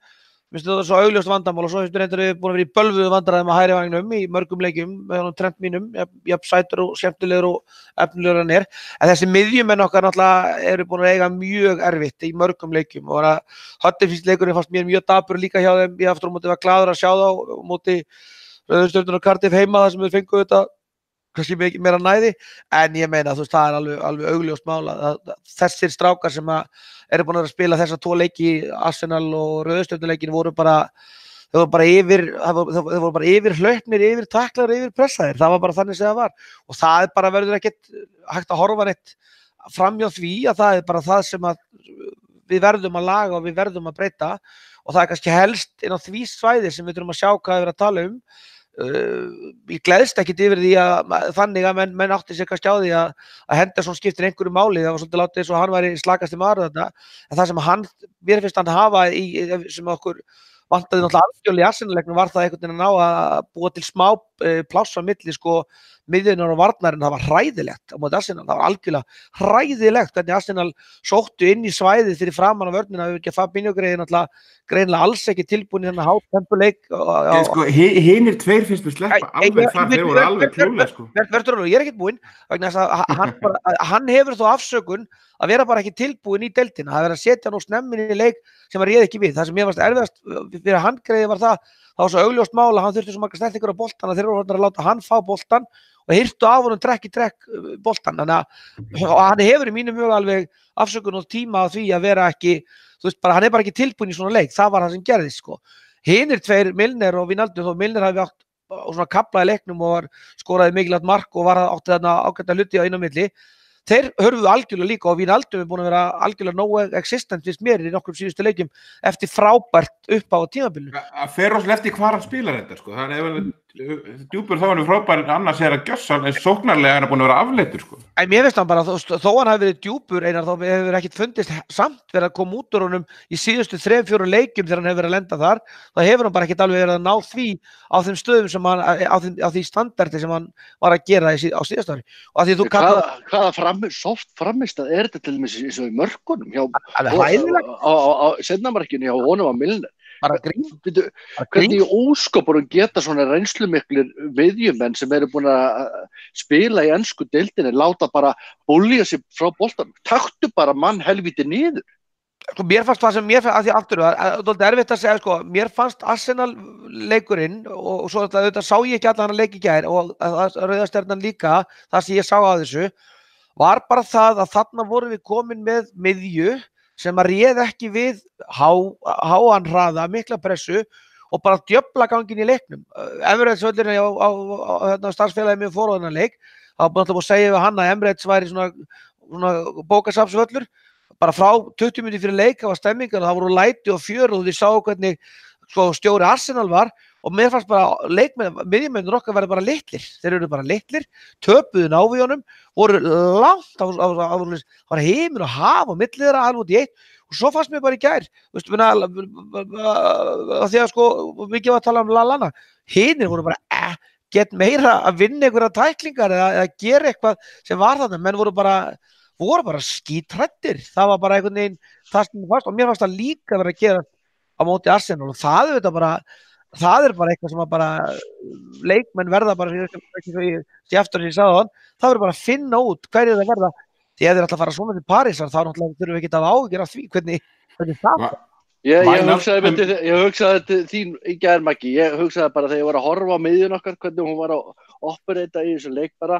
Mér finnst þetta svo augljóst vandamál og svo finnst mér reyndar við búin að vera í bölvuðu vandræðum á hægri vanginum í mörgum leikjum með honum Trent mínum, jafn sætur og skemmtilegur og efnilegur hann En þessi miðjumenn okkar náttúrulega eru búin að eiga mjög erfitt í mörgum leikjum og Huddersfield-leikurinn fannst mér mjög dapur líka hjá þeim. Ég aftur á móti var glaður að sjá þá á móti Rauðu og Cardiff heima þar sem við fengu þetta kannski meira næði en ég meina þú veist það alveg augljóst mál að þessir strákar sem eru búin að spila þessa tvo leiki Arsenal og Rauðstjörnuleikin voru bara yfir hlaupnir, yfir taklaðir, yfir pressaðir. Það var bara þannig sem það var og það bara verður ekkert hægt að horfa neitt framhjá því að það bara það sem að við verðum að laga og við verðum að breyta og það kannski helst inn á því svæði sem við þurfum að sjá hvað við erum að tala Ég gleðst ekkit yfir því að þannig að menn átti sér kannski á því að Henderson skiptir einhverju máli, það var svolítið látið eins og hann væri slakasti maður þetta, en það sem mér finnst hann hafa sem okkur vantaði náttúrulega algjörlega í Arsenal-leiknum var það einhvern veginn að ná að búa til smá pláss á milli miðjunar og varnarinn, það var hræðilegt á móti Arsenal, það var algjörlega hræðilegt hvernig Arsenal sóttu inn í svæðið fyrir framan á vörnina, við ekki að Fabinho greinilega alls ekki tilbúin í þennan hátempuleik Hinir tveir finnst við sleppa alveg þar, þeir voru alveg klúlega Verður ég ekkert búinn, vegna þess að hann hefur þó afsökun að vera bara ekki tilbúin í deildina, það verður að setja nú snemmin í leik sem hann réð ekki við, það sem ég varst erfiðast fyrir handgreiði var það var svo augljóst mál að hann þurfti svo margar snertingar á boltan að þeir voru að láta hann fá boltan og hirtu af honum trekk í trekk boltan, þannig að hann hefur í mínum huga alveg afsökun og tíma á því að vera ekki, þú veist bara hann bara ekki tilbúin í svona leik, það var það sem gerðist Hinir tveir, Milner og Wijnaldum, þó Milner hafi átt svona kafla í leiknum og skoraði mikilvægt mark og átti þarna ágæta hluti á inn á milli Þeir hörfuðu algjörlega líka og Wijnaldum búin að vera algjörlega no existent fyrst mér í nokkrum síðustu leikjum eftir frábært upp á tímabilinu. Það fer rosalega eftir hvar hann spilar þetta, það er Djúpur þá hann frábær, annars að gjössan, en sóknarlega hann búin að vera afleittur, sko. En mér finnst hann bara, þó hann hafi verið djúpur, Einar, þá hefur ekkert fundist samt verið að koma út úr honum í síðustu 3-4 leikjum þegar hann hefur verið að lenda þar. Það hefur hann bara ekkert alveg verið að ná því á þeim stöðum sem hann, á því standardi sem hann var að gera á síðasta ári. Og að því þú hvaða soft framistað þetta til dæmis eins og í mörkunum hjá á seinnamarkinu hjá honum á Milner? Hvernig í óskopunum geta svona reynslumiklir miðjumenn sem eru búin að spila í ensku deildinni láta bara bólja sig frá boltanum, taktu bara mann helvíti niður. Sko, mér fannst það sem að því aftur það er erfitt að segja, sko, mér fannst Arsenal leikurinn og svo þetta sá ég ekki allan að leik í gær og Rauða Stjarnan líka, það sem ég sá á þessu var bara það að þarna vorum við komin með miðju sem að réð ekki við háan hraða, mikla pressu og bara djöfla gangin í leiknum. Emirates völlurinn á starfsfélagi mjög fóruðan leik, það var búin að segja við hann að Emirates væri svona bókasafnsvöllur, bara frá 20 mínútur fyrir leik, það var stemming og það voru læti og fjör og þið sáu hvernig stjóri Arsenal var og mér fannst bara miðjumennir okkar verið bara litlir, þeir eru bara litlir, töpuðu návíunum, voru langt, það var heimur og haf og milli þeirra alveg út í eitt og svo fannst mér bara í gær, því að sko, mikið var að tala Lallana, hinir voru bara get meira að vinna einhverja tæklingar eða gera eitthvað sem var þarna, menn voru bara skítrættir, það var bara einhvern veginn það sem fannst og mér fannst það líka verið að gera á móti Arsenal og það er bara eitthvað sem að bara leikmenn verða bara ekki svo ég aftur sem ég sagði þann, það verður bara að finna út hverju það verða, því ef þeir ætla að fara svona til Parísar þá náttúrulega þurfum við ekki að áhyggjur af því hvernig það Ég hugsaði til þín í gær, Maggi, ég hugsaði bara þegar ég var að horfa á miðjun okkar hvernig hún var að operata í þessu leik bara,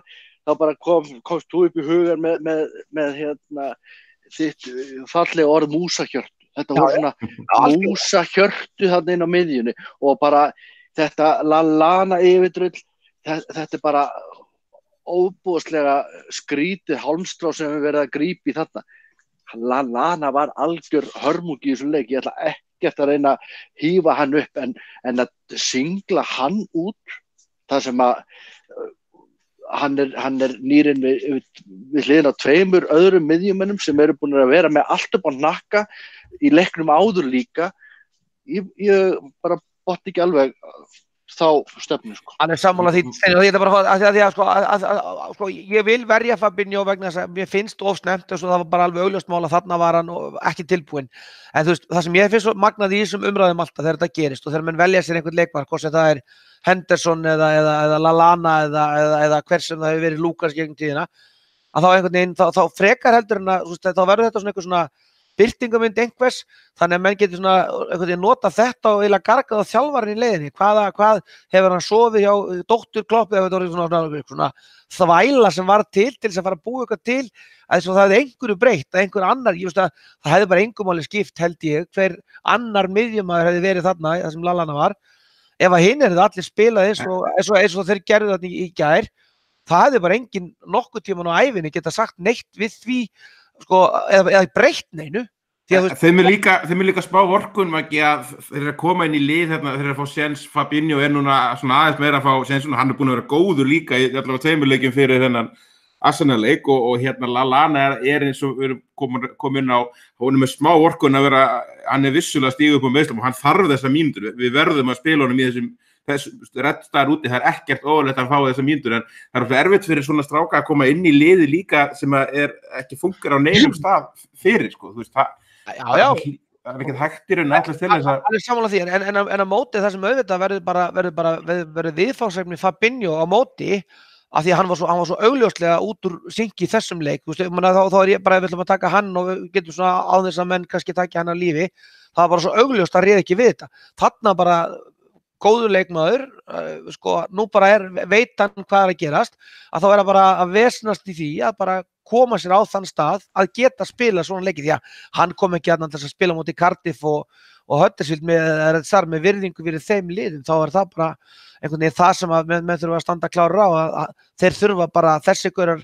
þá bara komst þú upp í hugan með hérna þitt fallega orð músahjört. Þetta voru svona músahjörtu þarna inn á miðjunni og bara þetta Lallana yfirdrull, þetta er bara óbúðslega skrítið hálmstrá sem við verið að grípa í þarna. Lallana var algjör hörmungi í þessum leik, ég ætla ekkert að reyna að hífa hann upp en að singla hann út, það sem að hann er nýrinn við hliðina á 2 öðrum miðjumönnum sem eru búin að vera með allt upp á hnakka í leiknum áður líka. Ég bara bótt ekki alveg þá stefnu, sko. Hann er sammála því, sko, ég vil verja Fabinho vegna þess að mér finnst of snemmt og það var bara alveg augljóst mál að þarna var hann ekki tilbúinn. En þú veist, það sem ég finnst svo magnað í þessum umræðum alltaf þegar þetta gerist og þegar menn velja sér einhvern leikmann, hvort sem það er Henderson eða Lallana eða hver sem það hefur verið Lucas gegnum tíðina, að þá einhvern veginn, þá frekar heldur en að, þá verður þetta svona einhver svona birtingamynd einhvers, þannig að menn getur svona einhvern veginn nota þetta og eiginlega gargað á þjálfarinn í leiðinni, hvað hefur hann sofið hjá dóttur Klopp eða þetta voru svona þvæla sem var til þess að fara að búa eitthvað til að það hefði einhverju breytt, að einhver annar, ég veist að það hefði bara engum máli skipt held ég, hver annar miðjumaður hefði verið þarna, það sem Lallana var, ef að hinn hefði allir spilað eins og þeir gerðu þetta í gær, það hefði bara engin nokkuð tíman á ævinni geta sagt neitt við því, sko, eða breytt neinu. Þeim er líka spá vorkun ekki að þeir eru að koma inn í lið þeir eru að fá séns, Fabinho er núna svona aðeins meira að fá séns, hann er búin að vera góður líka í allavega 2 leikjum fyrir þennan Arsenal leik og hérna Lallana er eins og við erum komin inn á, hún er með smá vorkun að vera, hann er vissulega stígu upp á meiðslum og hann þarf þessa mínútur, við verðum að spila honum í þessum reddstaðar úti, það er ekkert óvægilegt að fá þessa mínútur en það er erfitt fyrir svona stráka að koma inn í liði líka sem er ekki funkar á neinum stað fyrir, sko, þú veist, það er ekkert hægt í raun ætlast til þess að Það er sammála því, en á móti það sem auðvitað verður viðfangsefni Fabinho á móti af því að hann var svo augljóslega út úr synki í þessum leik, þú veist, þá er ég bara við ætlum að taka hann og við getum svona á þess að menn kannski taka hann á lífi, það var bara svo augljóst að réð ekki við þetta, þarna bara góður leikmaður, sko, nú bara veit hann hvað er að gerast, að þá er það bara að vesnast í því að bara koma sér á þann stað að geta spila svona leiki, því að hann kom ekki að þess að spila móti Cardiff og Huddersfield með virðingu fyrir þeim liðum, þá er það bara einhvern veginn það sem að menn þurfa að standa klárir á að þeir þurfa bara, þessi gaurar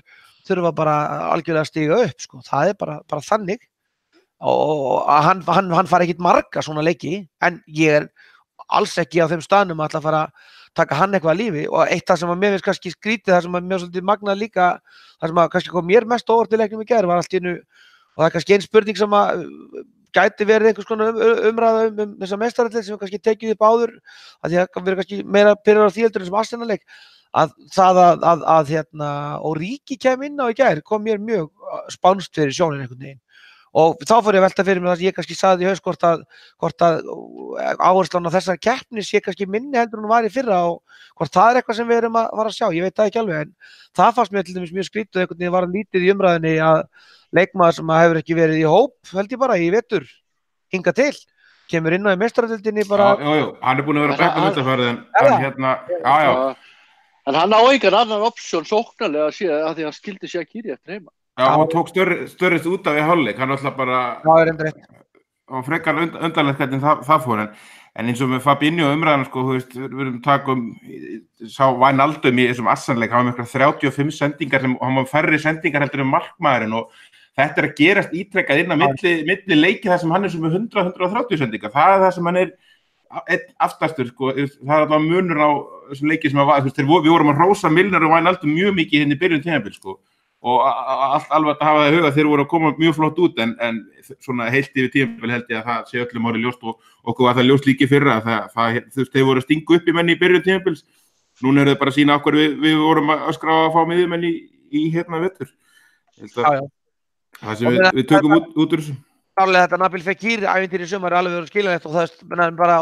þurfa bara algjörlega að stíga upp, sko, það er bara þannig og hann fari ekkit marga svona leiki, en ég er alls ekki á þeim staðnum að ætla að fara að taka hann eitthvað að lífi og eitt það sem að mér finnst kannski skrítið, það sem að mér svolítið magnað líka, það sem að kannski kom mér mest á óvart í leiknum í gær var allt í einu, og það er kannski ein spurning sem að gæti verið einhvers konar umræða þessa meistaratitil sem kannski tekið upp áður, að því að verið kannski meira pirrar á því heldur en sem Arsenal-leik, að það að Origi kæmi inn á í gær kom mér mjög spánst fyrir sjónin einhvern veginn. Og þá fór ég að velta fyrir mig það sem ég kannski sagði í haust hvort að áherslan á þessar keppni sé kannski minni heldur en hún var í fyrra og hvort það er eitthvað sem við erum að fara að sjá, ég veit það ekki alveg, en það fannst mér til dæmis mjög skrítið einhvern veginn var lítið í umræðinni að leikmaður sem hefur ekki verið í hóp, held ég bara, í vetur, hingað til, kemur inn á í meistaradeildinni bara. Já, hann er búinn að vera bekknum undanfarið en En hann á engan annan option sóknarlega að sé að því hann skildi Shaqiri eftir heima. Já, hann tók störrist út af í hálfleik, hann alltaf bara og frekar undarlegt hvernig það fór en eins og með Fabinho umræðan sko, þú veist, við erum takum sá Wijnaldum í þessum Arsenal-leik, hann var með 35 sendingar sem hann var færri sendingar heldur en markmaðurinn og þetta er að gerast ítrekkað inn á milli leiki þar sem hann er sem með 100-130 sendingar, það er það sem hann er einn aftastur, sko, það er alltaf munur á þessum leiki sem að var, þú veist, við vorum að rósa Milner og Wijnaldum mjög mikið hérna í byrjun tímabil, sko og allt alveg að hafa það í huga þeir voru að koma mjög flott út en svona heilt yfir tímabil held ég að það sé öllum orðið ljóst og okkur var það ljóst líki fyrra það þú veist, þeir voru að stinga upp í menni í byrjun tímabils, núna eru þau bara að sýna okkur við vorum að öskra að fá miðjumenn í hérna vettur það sem við tökum út úr þessu. Klálega þetta Nabil Fekir ævintýri í sumar er alveg verið skiljanlegt og það er bara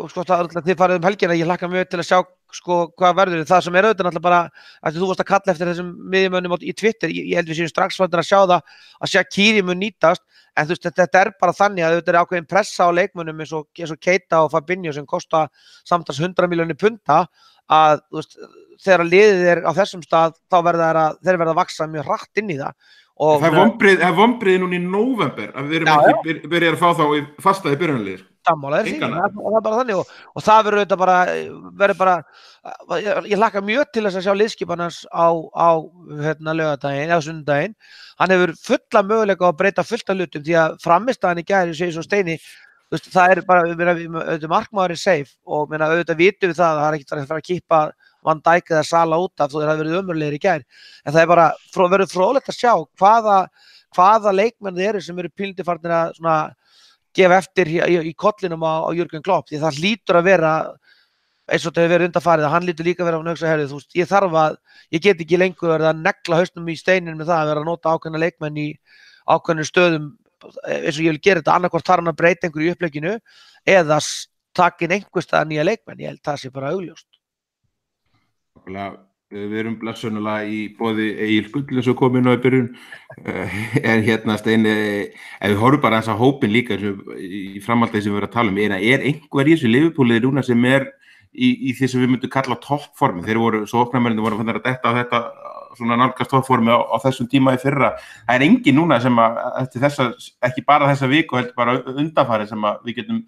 sko það þið farið helgina, ég hlakka mjög til að sjá sko hvað verður það sem er auðvitað náttúrulega bara að þú varst að kalla eftir þessum miðjumönnum í Twitter, ég held við séum strax farin að sjá það að Shaqiri mun nýtast en þú veist þetta er bara þannig að auðvitað er ákveðin pressa á leikmönnum eins og Keita og Fabinho sem kosta samtals 100 milljónir punda að þú veist þegar liðið er á þessum stað þá þeir verða að vaxa mjög hratt inn í það. Það er vonbrigði núna í nóvember að við erum ekki byrjað að fá þá í fastaði byrjunarliðir. Sammála er síðan, það er bara þannig og það verður bara, ég hlakka mjög til þess að sjá liðskipanans á laugardaginn, eða sunnudaginn, hann hefur fulla möguleika að breyta fullt af hlutum því að frammistaðan í gær, ég segi svo Steini, það er bara, auðvitað markmaðurinn safe og auðvitað vitum við það er ekkert að fara að kippa Van Dijk eða Sala út af þó þeir hafa verið ömurlegir í gær en það er bara verður fróðlegt að sjá hvaða leikmenn þeir eru sem eru pínlítið farnir að svona gefa eftir í kollinum á Jürgen Klopp því það hlýtur að vera eins og þetta hefur verið undanfarið að hann hlýtur líka að vera að hugsa herrið þú veist ég get ekki lengur verið að negla hausnum í steinin með það að vera að nota ákveðna leikmenn í ákveðnum stöðum eins og ég vil gera þetta annarkvort þarf hann að breyta einhverju í upplegginu eða taka inn einhvers staðar nýja leikmenn ég held það sé bara augljóst. Við erum blessunulega í boði Egil Gull eins og kom inn á í byrjun en hérna Steini ef við horfum bara eins á hópin líka í framhaldið sem við erum að tala er einhver í þessu Liverpool núna sem er í því sem við myndum kalla toppformi þeir voru, svo opnamennir voru að detta á þetta svona nálgast toppformi á þessum tíma í fyrra það er engin núna sem að eftir þessa, ekki bara þessa viku heldur bara undanfarið sem að við getum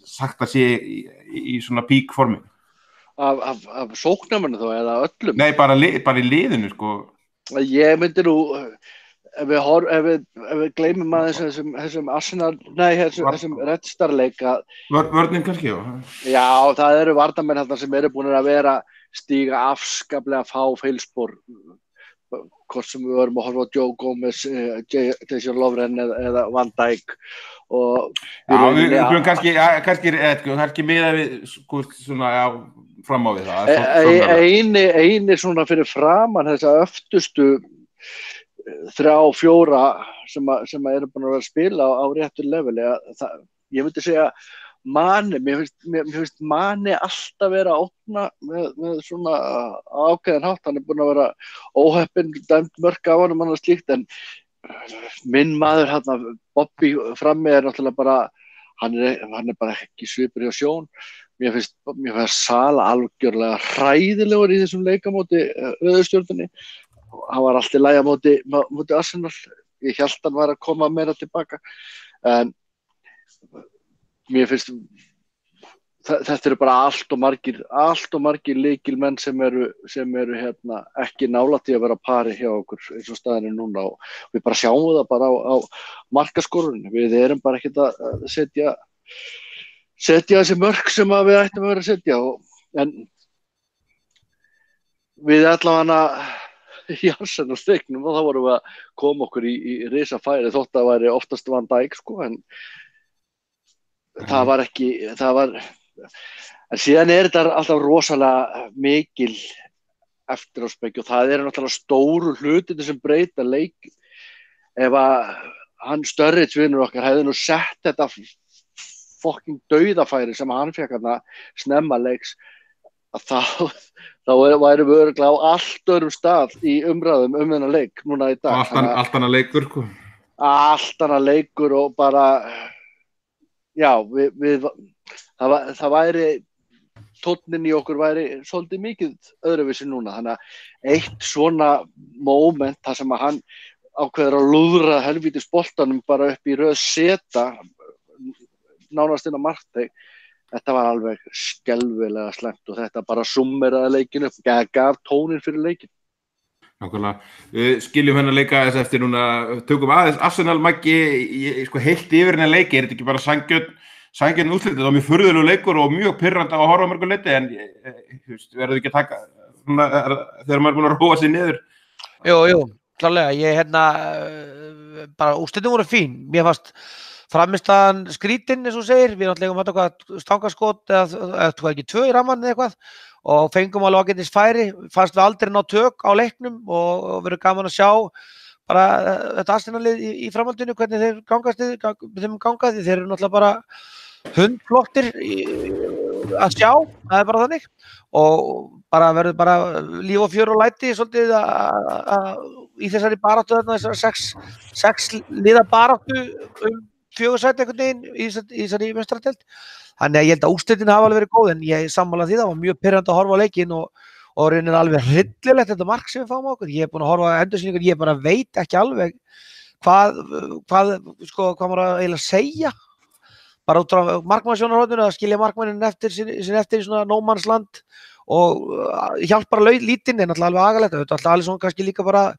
sagt að sé í svona píkformi Af sóknarmönnum þá eða öllum? Nei, bara í liðinu sko. Ég myndi nú ef við gleymum aðeins þessum Arsenal, þessum Red Star leik vörnin kannski, já, það eru varnarmenn þarna sem eru búin að vera stíga afskaplega fá feilspor hvort sem við vorum að horfa á Joe Gomez, Jason Lovren eða Van Dijk og við höfum kannski miðað við sko svona fram á við það eini svona fyrir framan þessa öftustu 3-4 sem eru búin að vera að spila á réttu leveli ég myndi segja Mane, mér finnst Mane alltaf vera að opna með svona ákveðin hátt, hann er búin að vera óheppinn, dæmt mörk á honum annað slíkt en minn maður hann Bobby frammi er náttúrulega bara hann er bara ekki svipur hjá Sjón mér finnst Sala algjörlega hræðilegur í þessum leikamóti Rauðustjörnunni hann var allt í lagi á móti Arsenal ég hélt hann var að koma meira tilbaka en mér finnst þetta eru bara allt og margir lykilmenn sem eru hérna ekki nálægt í að vera pari hjá okkur eins og staðan er núna og við bara sjáum það bara á markaskorunni við erum bara ekkert að setja þessi mörk sem við ættum að vera að setja og En við allavega í Arsenal-leiknum og þá vorum við að koma okkur í risafæri þótt að væri oftast Van Dijk sko, en það var ekki, en síðan þetta alltaf rosalega mikil eftiráspeki og það náttúrulega stóru hlutirnir sem breyta leik. Ef að hann Sturridge vinur okkar hefði nú sett þetta fucking dauðafæri sem hann fekk hann snemma leiks, þá væri við örugglega á allt öðrum stað í umræðum þennan leik núna í dag. Allt annað leikur sko. Allt annað leikur og bara já, það væri tónninn í okkur væri svolítið mikið öðruvísi núna, þannig að eitt svona moment þar sem að hann ákveður að lúðra helvítis boltanum bara upp í röð seta nánast inn á markteig. Þetta var alveg skelfilega slæmt og þetta bara summeraði leikinu upp, gaf tóninn fyrir leikin. Nákvæmlega. Við skiljum hennar leika þess eftir núna, tökum aðeins Arsenal Maggi, sko heilt yfir hennar leiki, þetta ekki bara sanngjörn úrslit, þetta var mjög furðulegur leikur og mjög pirrandi að horfa á mörgu leiti, en verður ekki að taka, svona, þegar maður er búin að róa sig niður? Jú, klárlega, ég bara úrslitin voru fín, mér fannst frammistaðan skrítin eins og segir, við náttúrulega legum eitthvað stangaskot eða ekki 2 í rammann eða eitthvað og fengum alveg ágætis færi, fannst við aldrei ná tök á leiknum og verður gaman að sjá bara þetta Arsenal-lið í framhaldinu, hvernig þeim ganga því þeir eru náttúrulega bara hundflottir að sjá, það bara þannig og bara verður bara líf og fjör og læti svolítið í þessari baráttu þessari 6 liða baráttu 4 sæti einhvern veginn í þessari meistaradeild. Þannig að ég held að úrslitin hafa alveg verið góð en ég sammála því það var mjög pirrandi að horfa á leikinn og reynir alveg hryllilegt þetta mark sem við fáum á okkur. Ég búin að horfa á endursýningar, ég bara veit ekki alveg hvað maður eiginlega segja. Bara út frá markmannssjónarhorninu að skilja markmannin eftir í svona nómannsland og hjálpar lítinn en alltaf alveg agalegt. Þetta alltaf alveg svona kannski líka bara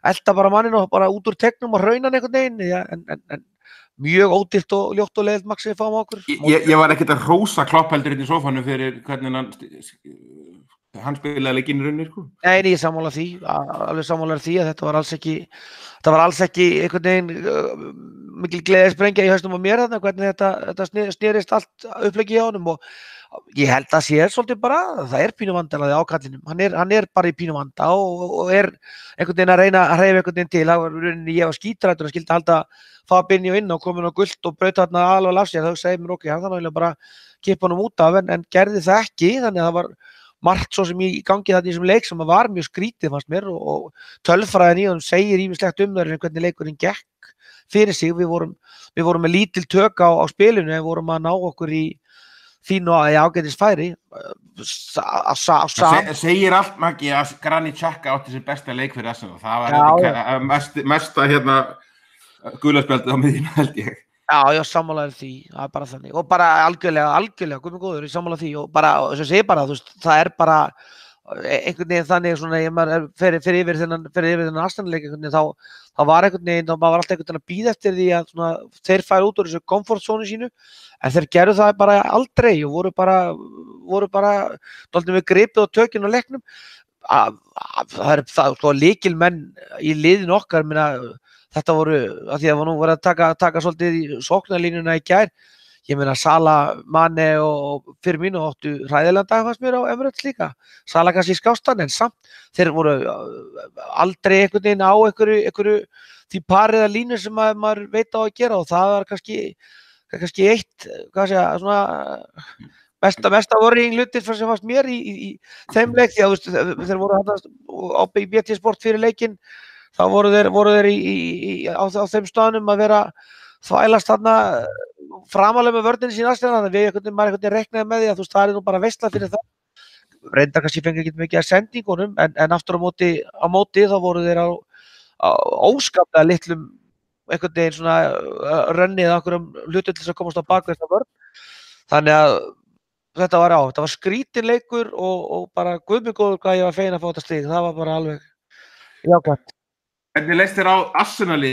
elta bara mannin og bara út úr tegnum og hraunan einhvern veginn en mjög ódýrt og ljótt og leiðilt mark sem við fáum á okkur. Ég var ekkert að hrósa Klopp heldur í sófanum fyrir hvernig hann spilaði leikinn í rauninni, sko. Nei, ég sammála því, alveg sammála því að þetta var alls ekki einhvern veginn mikil gleðisprengja í hausnum á mér þarna, hvernig þetta snerist allt uppleggi hjá honum og ég held að sé svolítið bara, það pínuvandalaði á kallinum, hann bara í pínuvanda og einhvern veginn að reyna að hreyfa einhvern veginn til, það var rauninni ég var skítrættur að skildi halda Fabinho inn og komin á gult og braut þarna alveg af sér, þá segir mér ok, hann þannig bara kippa honum út af en gerði það ekki, þannig að það var margt svo sem í gangi þetta í þessum leik sem var mjög skrítið fannst mér og tölfræðin í honum segir ýmislegt þær hvernig leikurinn gekk fyrir sig, við vorum með lítil tök á spilinu en vorum að ná okkur í fínu ágætis færi segir allt Maggi að Granit Xhaka átti sér besta leik fyrir Arsenal, það var mesta gula spjaldið á miðjunni held ég. Já, sammálaður því, það er bara þannig og bara algjörlega, guð minn góður, ég sammála því og bara, þess að segja bara, þú veist, það er bara einhvern veginn þannig svona, ef maður fer yfir þennan Arsenal-leik einhvern veginn, þá var einhvern veginn, þá var alltaf einhvern veginn að bíða eftir því að svona, þeir færu út úr þessu komfortzónu sínu, en þeir gerðu það bara aldrei og voru bara dálítið með gripið og tökinn á leiknum, það er sko lykilmenn í liðinu okkar, þetta voru, að því að nú voru að taka svolítið í sóknarlínuna í gær, ég meina Salah, Mane og Firmino áttu hræðilegan dag fannst mér á Emirates líka, Salah kannski skástan en samt, þeir voru aldrei einhvern veginn á einhverju því parið að línu sem maður veit á að gera og það var kannski eitt, hvað sé ég, svona mesta worrying hlutir sem fannst mér í þeim leik, því að þeir voru á BT Sport fyrir leikinn, þá voru þeir á þeim staðnum að vera þvælast þarna framalega með vörninni sín aðstæðan, þannig að maður einhvern veginn reknaði með því að þú veist, það nú bara veisla fyrir það. Reyndar kannski fengi ekki mikið að sendingunum, en aftur á móti þá voru þeir á óskaplega litlum einhvern veginn svona rönnið okkur hlutur til þess að komast á bak þessa vörn. Þannig að þetta var skrítin leikur og bara guð minn góður hvað ég var feginn að fá þetta stig, það var bara alveg jákvæmt. Hvernig leist þér á Arsenal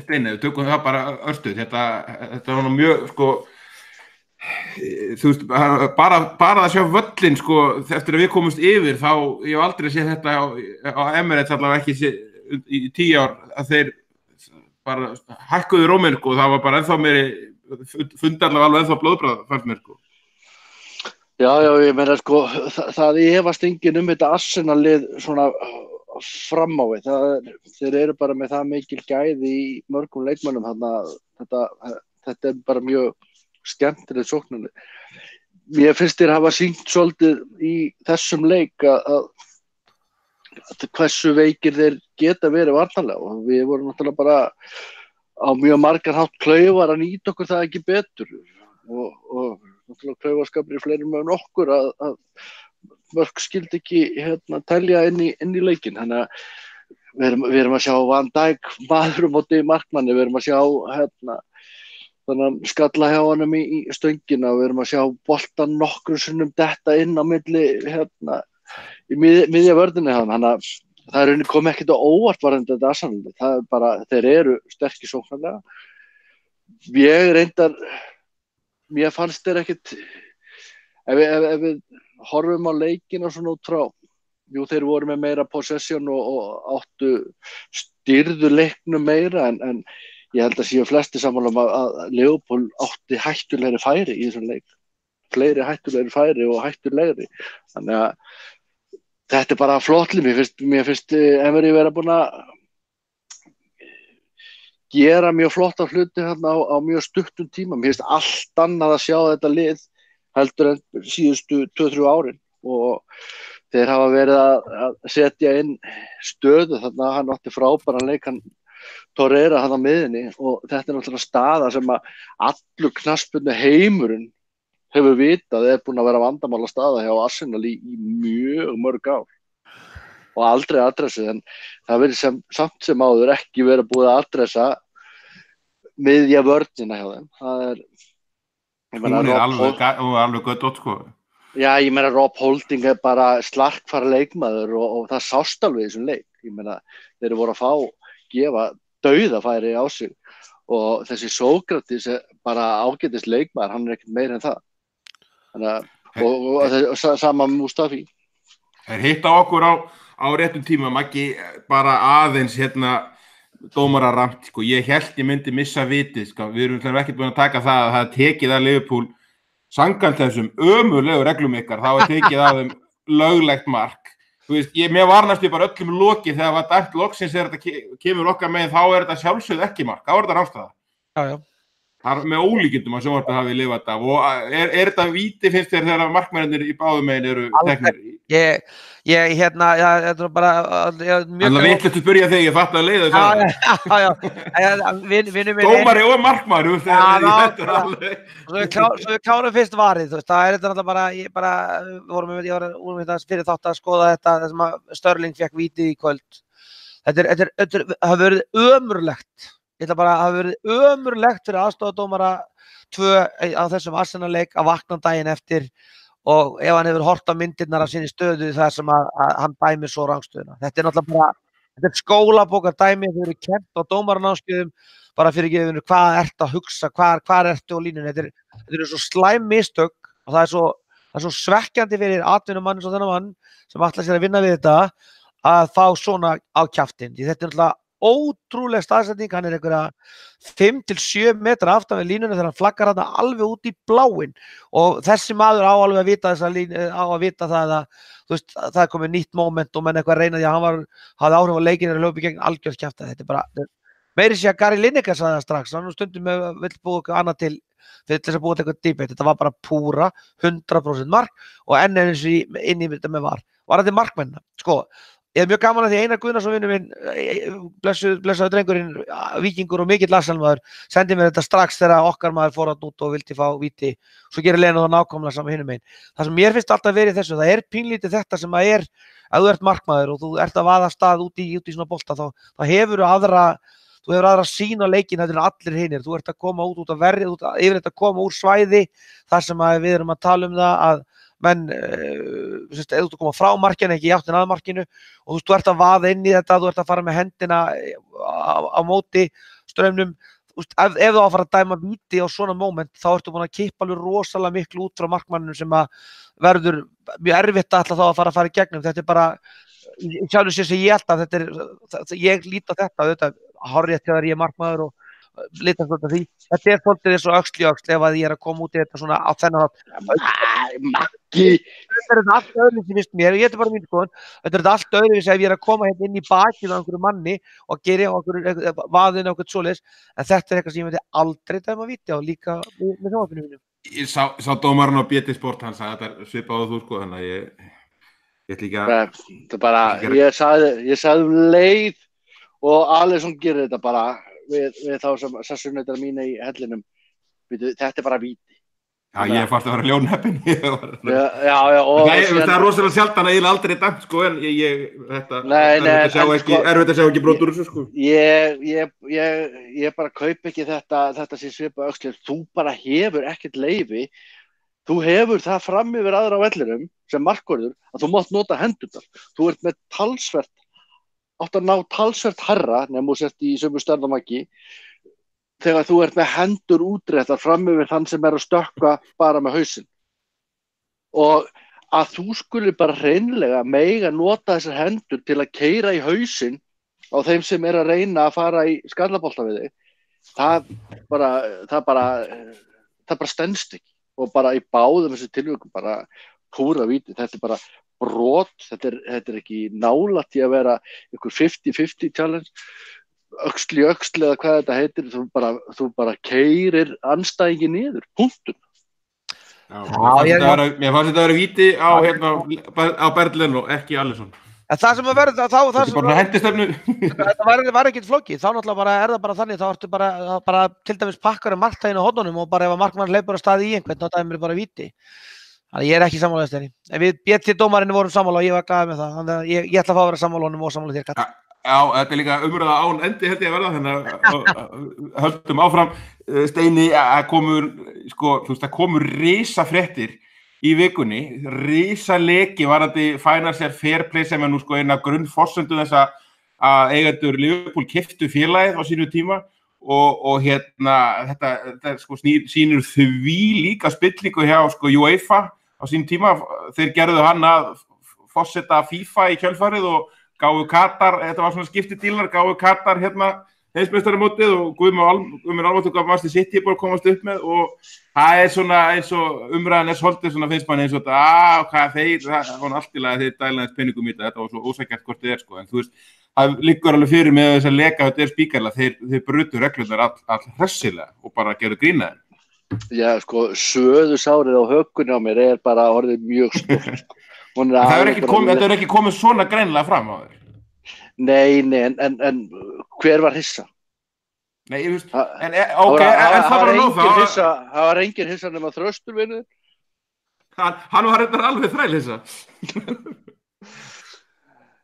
Steini, tökum það bara örstuð, þetta var mjög, sko, þú veist, bara að sjá völlin, sko, eftir að við komumst yfir, þá, ég hef aldrei séð þetta á Emirates, allavega ekki í 10 ár, að þeir bara hækkuðu róminn, sko, það var bara ennþá meiri, fundi allavega ennþá blóðbræð, fannst mér, sko. Já, ég meina, sko, það efast enginn þetta Arsenal-lið svona fram á við. Þeir eru bara með það mikil gæði í mörgum leikmönnum, þetta bara mjög skemmtilegt sóknarlið. Mér finnst þér hafa sýnt svolítið í þessum leik að hversu veikir þeir geta verið varnarlega og við vorum náttúrulega bara á mjög margar hátt klaufar að nýta okkur það ekki betur og náttúrulega klaufarskapir fleiri með okkur að mörg skildi ekki telja inn í leikinn. Þannig að við erum að sjá Van Dijk maður móti markmanni, við erum að sjá þannig að skalla hjá honum í stöngina, við erum að sjá boltan nokkrum sinnum detta inn á milli í miðja vörðinni þannig að það kom ekkert á óvart varðandi þetta Arsenal. Það bara, þeir eru sterkir sóknarlega. Mér fannst þeir ekkert ef við horfum á leikina svona út frá, jú þeir voru með meira possession og áttu stýrðu leiknum meira en ég held að séu flesti sammála að Liverpool átti hættulegri færi í þessum leik. Fleiri hættulegri færi og hættulegri. Þannig að þetta bara flottlið. Mér finnst Emery vera búin að gera mjög flotta hluti hérna á mjög stuttum tíma. Mér finnst allt annað að sjá þetta lið heldur en síðustu 2-3 árin og þeir hafa verið að setja inn stöðu þannig að hann átti frábæran leik Torreira hann á miðinni og þetta náttúrulega staða sem að allur knattspyrnu heimurinn hefur vitað búin að vera vandamála staða hjá Arsenal í mjög mörg ár og aldrei adressu en það verið samt sem áður ekki verið búið að adressa miðja vörnina hjá þeim. Hún alveg gott, sko. Já, ég meina Rob Holding bara slarkfara leikmaður og það sást alveg í þessum leik. Ég meina þeir voru að gefa dauðafæri á sig og þessi Sókratis bara ágætis leikmaður, hann ekkert meira en það. Þannig og sama með Mustafi. Þeir hitta okkur á réttum tíma, Maggi, bara aðeins dómararamt, sko. Ég hélt ég myndi missa vitið, sko. Við erum ekki búin að taka það að það tekið að Liverpool samkvæmt þessum ömurlegu reglum ykkar, þá tekið að þeim löglegt mark. Þú veist, mér var næstu bara öllum lokið þegar var dæmt loksins þetta kemur okkar með, þá þetta sjálfsögð ekki mark, þá þetta rangstaða. Já. Það með ólíkindum að sjónvarpið hafi lifað af og þetta víti finnst þér þegar markmennir í báðum megin eru teknir? Þetta er bara mjög... Þannig að við ætlum að spyrja þig, ég fatt að leiða það. Dómari og markmaður, Svo við klárum fyrst varið, það er þetta bara, ég vorum með það fyrir þátt að skoða þetta, þessum að Störling fekk vítið í kvöld. Þetta hafa verið ömurlegt. Ég ætla bara að hafa verið ömurlegt fyrir aðstofadómara 2 á þessum Arsenal-leik að vakna daginn eftir og ef hann hefur hort á myndirnar af sinni stöðu þar sem að hann dæmir svo rangstöðuna. Þetta er náttúrulega bara skólabókar dæmi, þau eru kennt á dómaranámskeiðum bara fyrir gefinu hvað ertu að hugsa, hvað ertu á línunni. Þetta eru svo slæm mistök og það er svo svekkjandi fyrir atvinnumann eins og þennan mann sem ætlar sér að vinna við þetta að fá svona á kjaftinn. Þetta er náttúrulega ótrúleg staðsetning, hann er einhverja 5-7 metra aftan við línuna þegar hann flaggar hann alveg út í bláinn og þessi maður á alveg að vita það að þú veist, það er komið nýtt moment og menn eitthvað reyna því að hann hafði áhrif á leikinn og hljópi gegn algjört kjafta. Þetta er bara meiri sé að Gary Lineker sagði það strax, hann stundum vill búið eitthvað annað til fyrir þess að búið eitthvað debate. Þetta var bara púra 100% mark og enn eins inn í þetta með var þetta markmennina, sko. Ég mjög gaman að því Einar Guðnason vinur minn, blessaður drengurinn, víkingur og mikill Arsenal-maður, sendi mér þetta strax þegar okkar maður fór að út og vildi fá víti. Svo gerir Lena það nákvæmlega saman hinum megin. Það sem mér finnst alltaf verið þessu, það er pínlítið þetta sem að að þú ert markmaður og þú ert að vaða stað út í svona bolta, þá hefur þú hefur aðra sýn á leikinn heldur en allir hinir. Þú ert að koma út að verja, yfirleitt að koma úr svæði þar sem að við erum að tala um það að menn, eða þú ert að koma frá markinu, ekki í áttina að markinu og þú ert að vaða inn í þetta, þú ert að fara með hendina á móti straumnum, ef þú á að fara að dæma víti á svona moment, þá ertu búin að kippa alveg rosalega miklu út frá markmanninu sem að verður mjög erfitt að ætla þá að fara í gegnum. Þetta bara, sjálfur sér sem ég held að ég lít á þetta hárrétt þegar ég markmaður og litast þetta því. Þetta svolítið eins og öxl í öxl ef að ég að koma út í þetta svona á þennan Maggi! Þetta allt öðruvísi finnst mér, ég bara mín skoðun, þetta allt öðruvísi ef ég að koma hérna inn í bakið á einhverju manni og gera vaðin á einhvern svoleiðis, en þetta eitthvað sem ég myndi aldrei dæma víti á, líka með sjónvarpinu mínu. Ég sá dómarinn á BT Sport, hann sagði þetta svipað á þú sko, þannig að ég ætla ekki að... Þetta bara, ég sagði leið og Alisson gerir þetta bara við þá sem sessunautar mína í hellinum. Þetta bara víti. Já, ég fannst að vera ljónheppin. Já, það rosalega sjaldan að ég aldrei dæmt, sko, en erfitt að sjá ekki brot úr þessu, sko. Ég bara kaup ekki þetta sem svipa öxlir. Þú bara hefur ekkert leyfi. Þú hefur það fram yfir aðra á vellinum sem markvörður að þú mátt nota hendurnar. Þú ert með átt að ná talsvert hærra nema þú sért í sömu stærðamæki þegar þú ert með hendur útréttar fram yfir þann sem að stökkva bara með hausinn. Og að þú skuli bara hreinlega mega nota þessar hendur til að keyra í hausinn á þeim sem að reyna að fara í skallabolta við þig, það bara stenst ekki. Og bara í báðum þessu tilvikum bara púra víti. Þetta bara brot, þetta ekki nálægt í að vera einhver 50-50 challenge, öxl í öxl eða hvað þetta heitir, þú bara keyrir andstæðingi niður, punktur. Mér fannst þetta að vera víti á Berlin og ekki Alisson. Það sem að verða, þetta var ekkert flókið, þá náttúrulega bara það bara þannig, þá ertu bara til dæmis pakkar marktægin á hodnunum og bara ef að markmann hleypur á staði í einhvern, þá dæmir bara víti. Þannig ég ekki sammála þess þeirri. En við BT dómarinn vorum sammála og ég var gæði með það. Þannig að ég ætla að fá að vera sammála honum og sammála þér, Kall. Já, þetta líka umræða án endi held ég að verða, þannig að höldum áfram. Steini, að komur risafréttir í vikunni, risaleki varðandi Financial Fair Play sem er nú eina grunnforsendum þess að eigendur Liverpool keyptu félagið á sínu tíma og þetta sýnir því líka spillingu hjá UEFA á sín tíma. Þeir gerðu hann að forseta FIFA í kjölfarið og gáfu Katar, þetta var svona skiptidílar, gáfu Katar heimsmeistaramótið og Guðmund Almáttur gaf Manchester City búið að komast upp með og það er svona eins og umræðan svolítið svona finnst manni eins og þetta, það var allt í lagi að þeir dæla þess penningum í þetta var svo ósækjart hvort þið sko, en þú veist, það liggur alveg fyrir með þess að leka þetta spíkarlega, þeir brutu reglurnar all hressilega og bara gerðu grínaði. Já, sko, söðusárið á hökunni á mér bara orðið mjög stórt. Þetta er ekki komið svona greinilega fram á þér. Nei, en hver var hissa? Nei, ég veist, það bara nóg þá. Það var engin hissa nema Þröstur vinur. Hann var þetta alveg þræl hissa.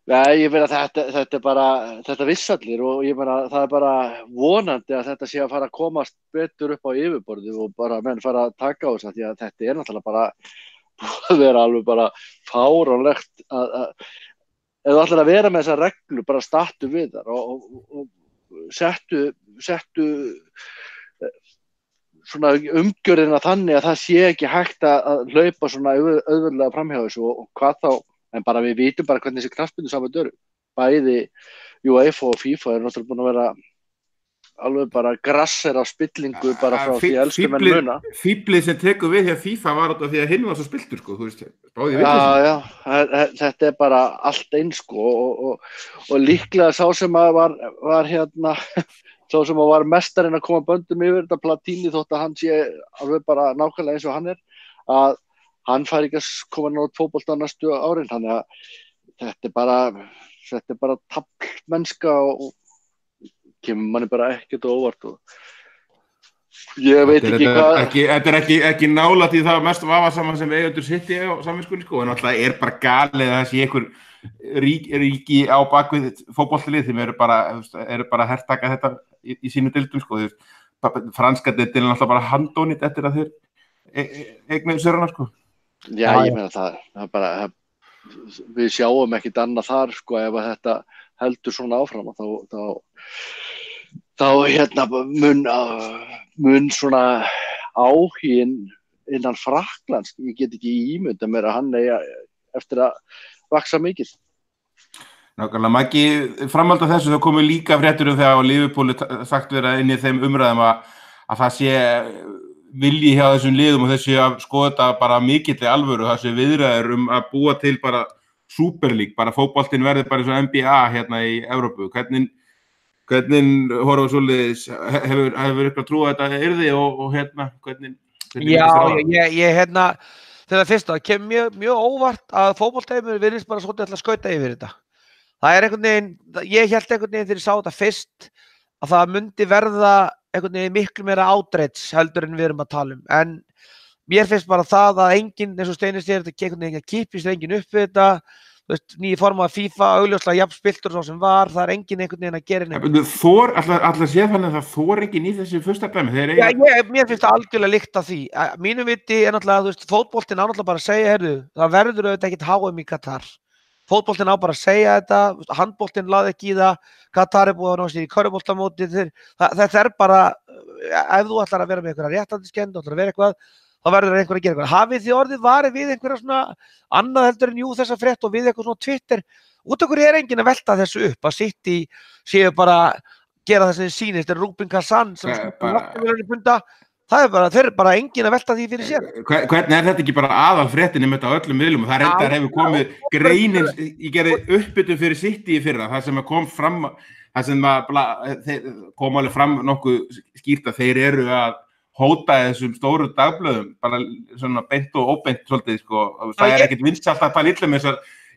Nei, ég meina þetta bara, þetta viss allir og ég meina það er bara vonandi að þetta sé að fara að komast betur upp á yfirborðið og bara menn fara að taka á þess að því að þetta er náttúrulega bara að vera alveg bara fáránlegt að ef þú ætlar að vera með þessar reglu bara startu við þar og settu svona umgjörðina þannig að það sé ekki hægt að hlaupa svona auðveldlega framhjá þessu og hvað þá. En bara við vitum bara hvernig þessi knattspyrnu saman eru. Bæði UEFA og FIFA eru náttúrulega búin að vera alveg bara grassir af spillingu bara frá því elsku menn muna. Fíblið sem tekur við hér FIFA var út af því að hinn var svo spiltur sko, þú veist. Já, þetta er bara allt eins sko og líklega sá sem að var sá sem að var mestarinn að koma böndum yfir þetta Platini þótt að hann sé alveg bara nákvæmlega eins og hann er að hann fær ekki að koma nátt fótbolta næstu árin, þannig að þetta er bara taflmennska og kemur manni bara ekkert óvart og ég veit ekki hvað... Þetta er ekki nálægt í það mest vafasaman sem eigendur City á samviskunni sko, en alltaf er bara galið að það sé einhver ríki á bakvið fótboltalið sem eru bara hertaka þetta í sínu deildum sko, franska deildin er alltaf bara handónýtt eftir að þeir eignuðu sér hana sko. Já, ég meina það bara, við sjáum ekkert annað þar sko ef að þetta heldur svona áfram og mun svona áhuginn innan Frakklands, ég get ekki ímyndað mér að hann eigi eftir að vaksa mikið. Nákvæmlega, Maggi, framhald af þessu þá komu líka fréttur þegar Liverpool sagt vera inn í þeim umræðum að það sé vilji hjá þessum liðum og þessi að skoða þetta bara mikilli alvöru, það sé viðræður að búa til bara Super League, bara fótboltinn verði bara eins og NBA hérna í Evrópu. Hvernig horfa svoleiðis, hefur eitthvað trú að þetta yrði og hérna, hvernig Já, ég þegar fyrst það kemur mjög óvart að fótboltaheimur virðist bara svolítið að skauta yfir þetta. Það einhvern veginn, ég hélt einhvern veginn þegar ég sá þetta fyrst að það myndi verða einhvern veginn miklu meira átreits heldur en við erum að tala en mér finnst bara það að enginn, eins og Steinar segir, þetta einhvern veginn kýpist enginn upp við þetta, nýji formaður FIFA, augljóslega jafn spiltur svo sem var, það enginn einhvern veginn að gera neitt. Alltaf sé þannig að það þor enginn í þessu fyrsta dæmi. Mér finnst það algjörlega líkt af því. Mínum viti náttúrulega, fótboltinn á náttúrulega bara að segja, það verður auðvitað ekkert HM í Katar. Fótboltinn á bara að segja þetta, handboltinn laði ekki í það, Katar búið að ná sér í körfuboltamóti, þetta bara, ef þú ætlar að vera með einhverja réttlætiskennd, ætlar að vera eitthvað, þá verður einhver að gera eitthvað. Hafið þið orðið varið við einhverja svona annað heldur en þessa frétt og við eitthvað svona Twitter? Út af hverju enginn að velta þessu upp, að City séu bara gera það sem þið sýnist, Rúben Kazan sem punda, þeir eru bara enginn að velta því fyrir sér. Hvernig þetta ekki bara aðal fréttinni með þetta á öllum miðlum? Það reyndar hefur komið greinin, ég gerði uppbytun fyrir City í fyrra, það sem kom fram, það sem kom alveg fram nokkuð skýrt að þeir eru að hóta þessum stóru dagblöðum, bara svona beint og óbeint svolítið, sko. Það ekkert vinsælt að tala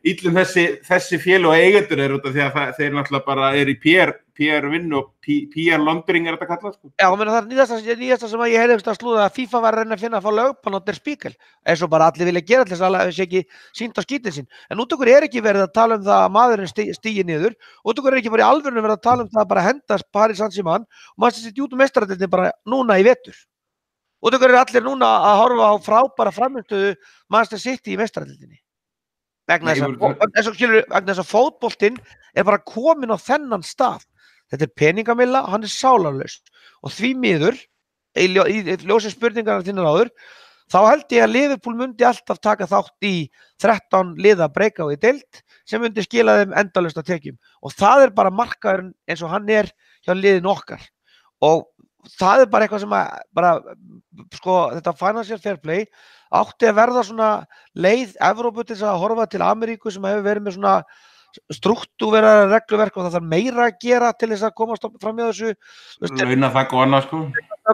illum þessi félag og eigendur út af því að þeir náttúrulega bara eru í PR-vinn og PR-laundering þetta kallað, sko. Já, það nýjasta sem ég heyrði að slúða að FIFA var að reyna að finna að fá lögbann á Der Spiegel, eins og bara allir vilja gera þess að þessi ekki sýnt á skítin sín. En út okkur ekki verið að tala það að maðurinn stígi niður, út okkur ekki bara í alvörinu verið að tala það að bara hendast Paris Saint-Germain og maður sitt út meistaradeildinni bara núna í vetur. Út okkur allir núna að horfa á frábæra frammistöðu Manchester City í meistaradeildinni. Vegna þess að fótboltinn bara komin á þennan stað. Þetta peningamilla, hann sálarlaus. Og því miður, í ljósi spurningarnar þínar áður, þá held ég að Liverpool myndi alltaf taka þátt í 13 liða breakout í deild sem myndi skila þeim endalaust að tekjum. Og það bara markaðurinn eins og hann hjá liðin okkar. Og það bara eitthvað sem þetta financial fair play átti að verða svona leið Evrópu til að horfa til Ameríku sem hefur verið með svona struktúrera regluverk og það þarf meira að gera til þess að komast fram í þessu. Launaþak og annað, sko.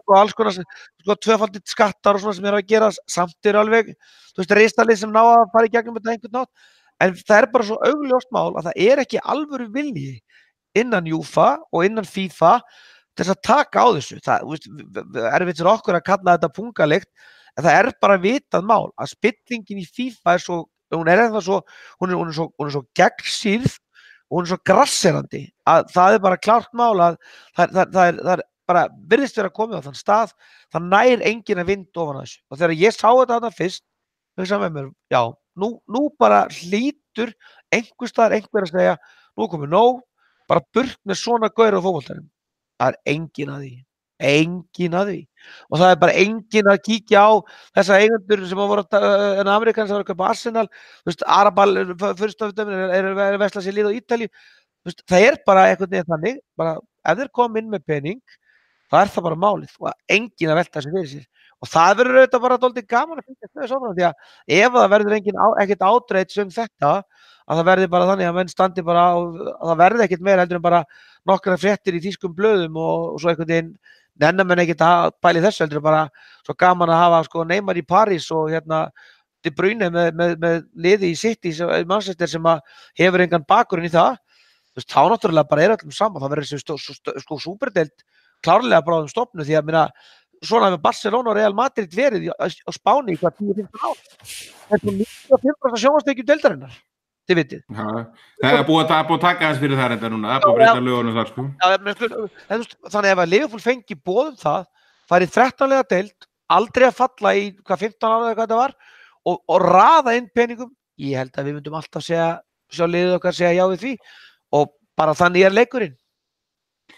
Og alls konar, tvöfaldir skattar og svona sem að gera samt alveg, risalið sem ná að fara í gegnum þetta einhvern nátt. En það bara svo augljóst mál að það ekki alvöru vilji innan UEFA og innan FIFA þess að taka á þessu. Það erfitt fyrir okkur að kalla þetta pungalikt, en það bara vitað mál að spillingin í FIFA svo, hún er svo gegnsýrð og hún er svo grasserandi að það bara klárt mál að það bara virðist vera komið á þann stað, það nær enginn að vind ofan þessu. Og þegar ég sá þetta þarna fyrst, hugsaði með mér, já, nú bara hlýtur einhver að segja, nú komið nóg, bara burt með svona gaur á fótboltanum. Það enginn að því. Og það bara enginn að kíkja á þessa eigendur sem voru en Amerikanar sem voru að kaupa Arsenal, Arabal fyrirstofdömmin vesla sér lið á Ítalíu. Það bara einhvern veginn þannig, bara ef þeir koma inn með pening, það það bara málið og enginn að velta þessu fyrir sér. Og það verður auðvitað bara dálítið gaman að fylgjast með þessu áfram, því að ef það verður ekkert átreits þetta, að það verði bara þannig að menn standi bara að það verði ekkert meira heldur en bara nokkra fréttir í þýskum blöðum og svo einhvern veginn nennar menn ekkert að pæli þessu heldur bara svo gaman að hafa Neymar í París og De Bruyne með liði í City Manchester sem hefur engan bakgrunn í það. Þá náttúrulega bara öllum saman, það verður þessi súperdeild klárlega bráðum stofnu því að svona með Barcelona og Real Madrid verið á Spáni í 10-15 ár. Þetta 95% sjónvarpstekjur deildarinnar. Þið vitið. Það búið að taka þess fyrir það þetta núna, það búið að breyta lögunum þar, sko. Þannig ef að Liverpool fengi boðum það, farið 13 liða deild, aldrei að falla í 15 ára eða hvað þetta var, og raða inn peningum, ég held að við myndum alltaf sjá liðið okkar segja já við því, og bara þannig leikurinn.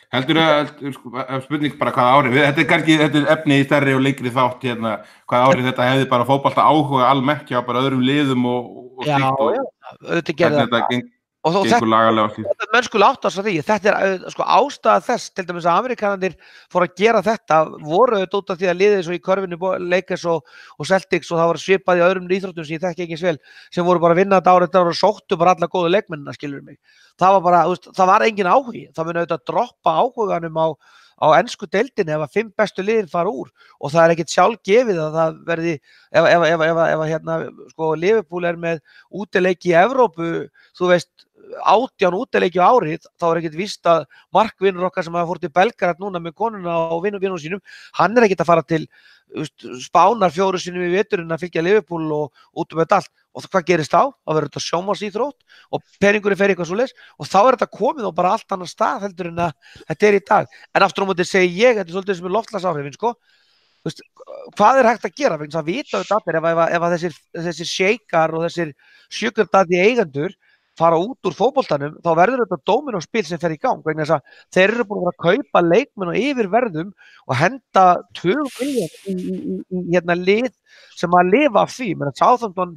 spurning bara hvaða ári, þetta er efni í stærri og lengri þátt hérna, hvaða ári þetta hefði bara fótbolta áhuga almennt hjá bara öðrum liðum og Já, slíkt og auðvitað gerði hvernig það. þetta Og gengur lagalega á slíkt. menn skulu átta sig á því, þetta er sko ástæða þess, til dæmis að Amerikanarnir fóru að gera þetta, voru auðvitað út af því að liðið svo í körfinu Lakers og Celtics og það var svipað í öðrum íþróttum sem ég þekki ekki eins vel, sem voru bara að vinna þetta árið og sóttu bara alla góðu leikmennina, skilur mig. Það var bara, það var engin áhugi, það muni auðvitað droppa áhuganum á ensku deildinni ef að 5 bestu liðin fara úr og það er ekkert sjálfgefið að það verði, ef hérna, sko, Liverpool er með útileiki í Evrópu, þú veist, 18 útileiki á árið, þá er ekkert víst að markvinnur okkar sem hafa fór til Belgrad núna með konuna og vinnum sínum, hann er ekkert að fara til Spánar 4 sinnum í veturinn að fylgja Liverpool og út þetta allt. Og hvað gerist þá? Þá verður þetta sjónvarpsíþrótt og peningurinn fer eitthvað svoleiðis og þá er þetta komið á bara allt annan stað heldur en að þetta í dag. En aftur á móti segi ég, þetta er svolítið sem er loftslagsáhrifin, sko. Hvað er hægt að gera? Það vita þetta allir ef þessir sheikar og þessir sjökurdaddi eigendur fara út úr fótboltanum, þá verður þetta dóminóspil sem fer í gang, vegna þess að þeir eru búin að kaupa leikmenn og yfirverðum og henda 2 milljón í hérna lið sem að lifa af því, menn að Southampton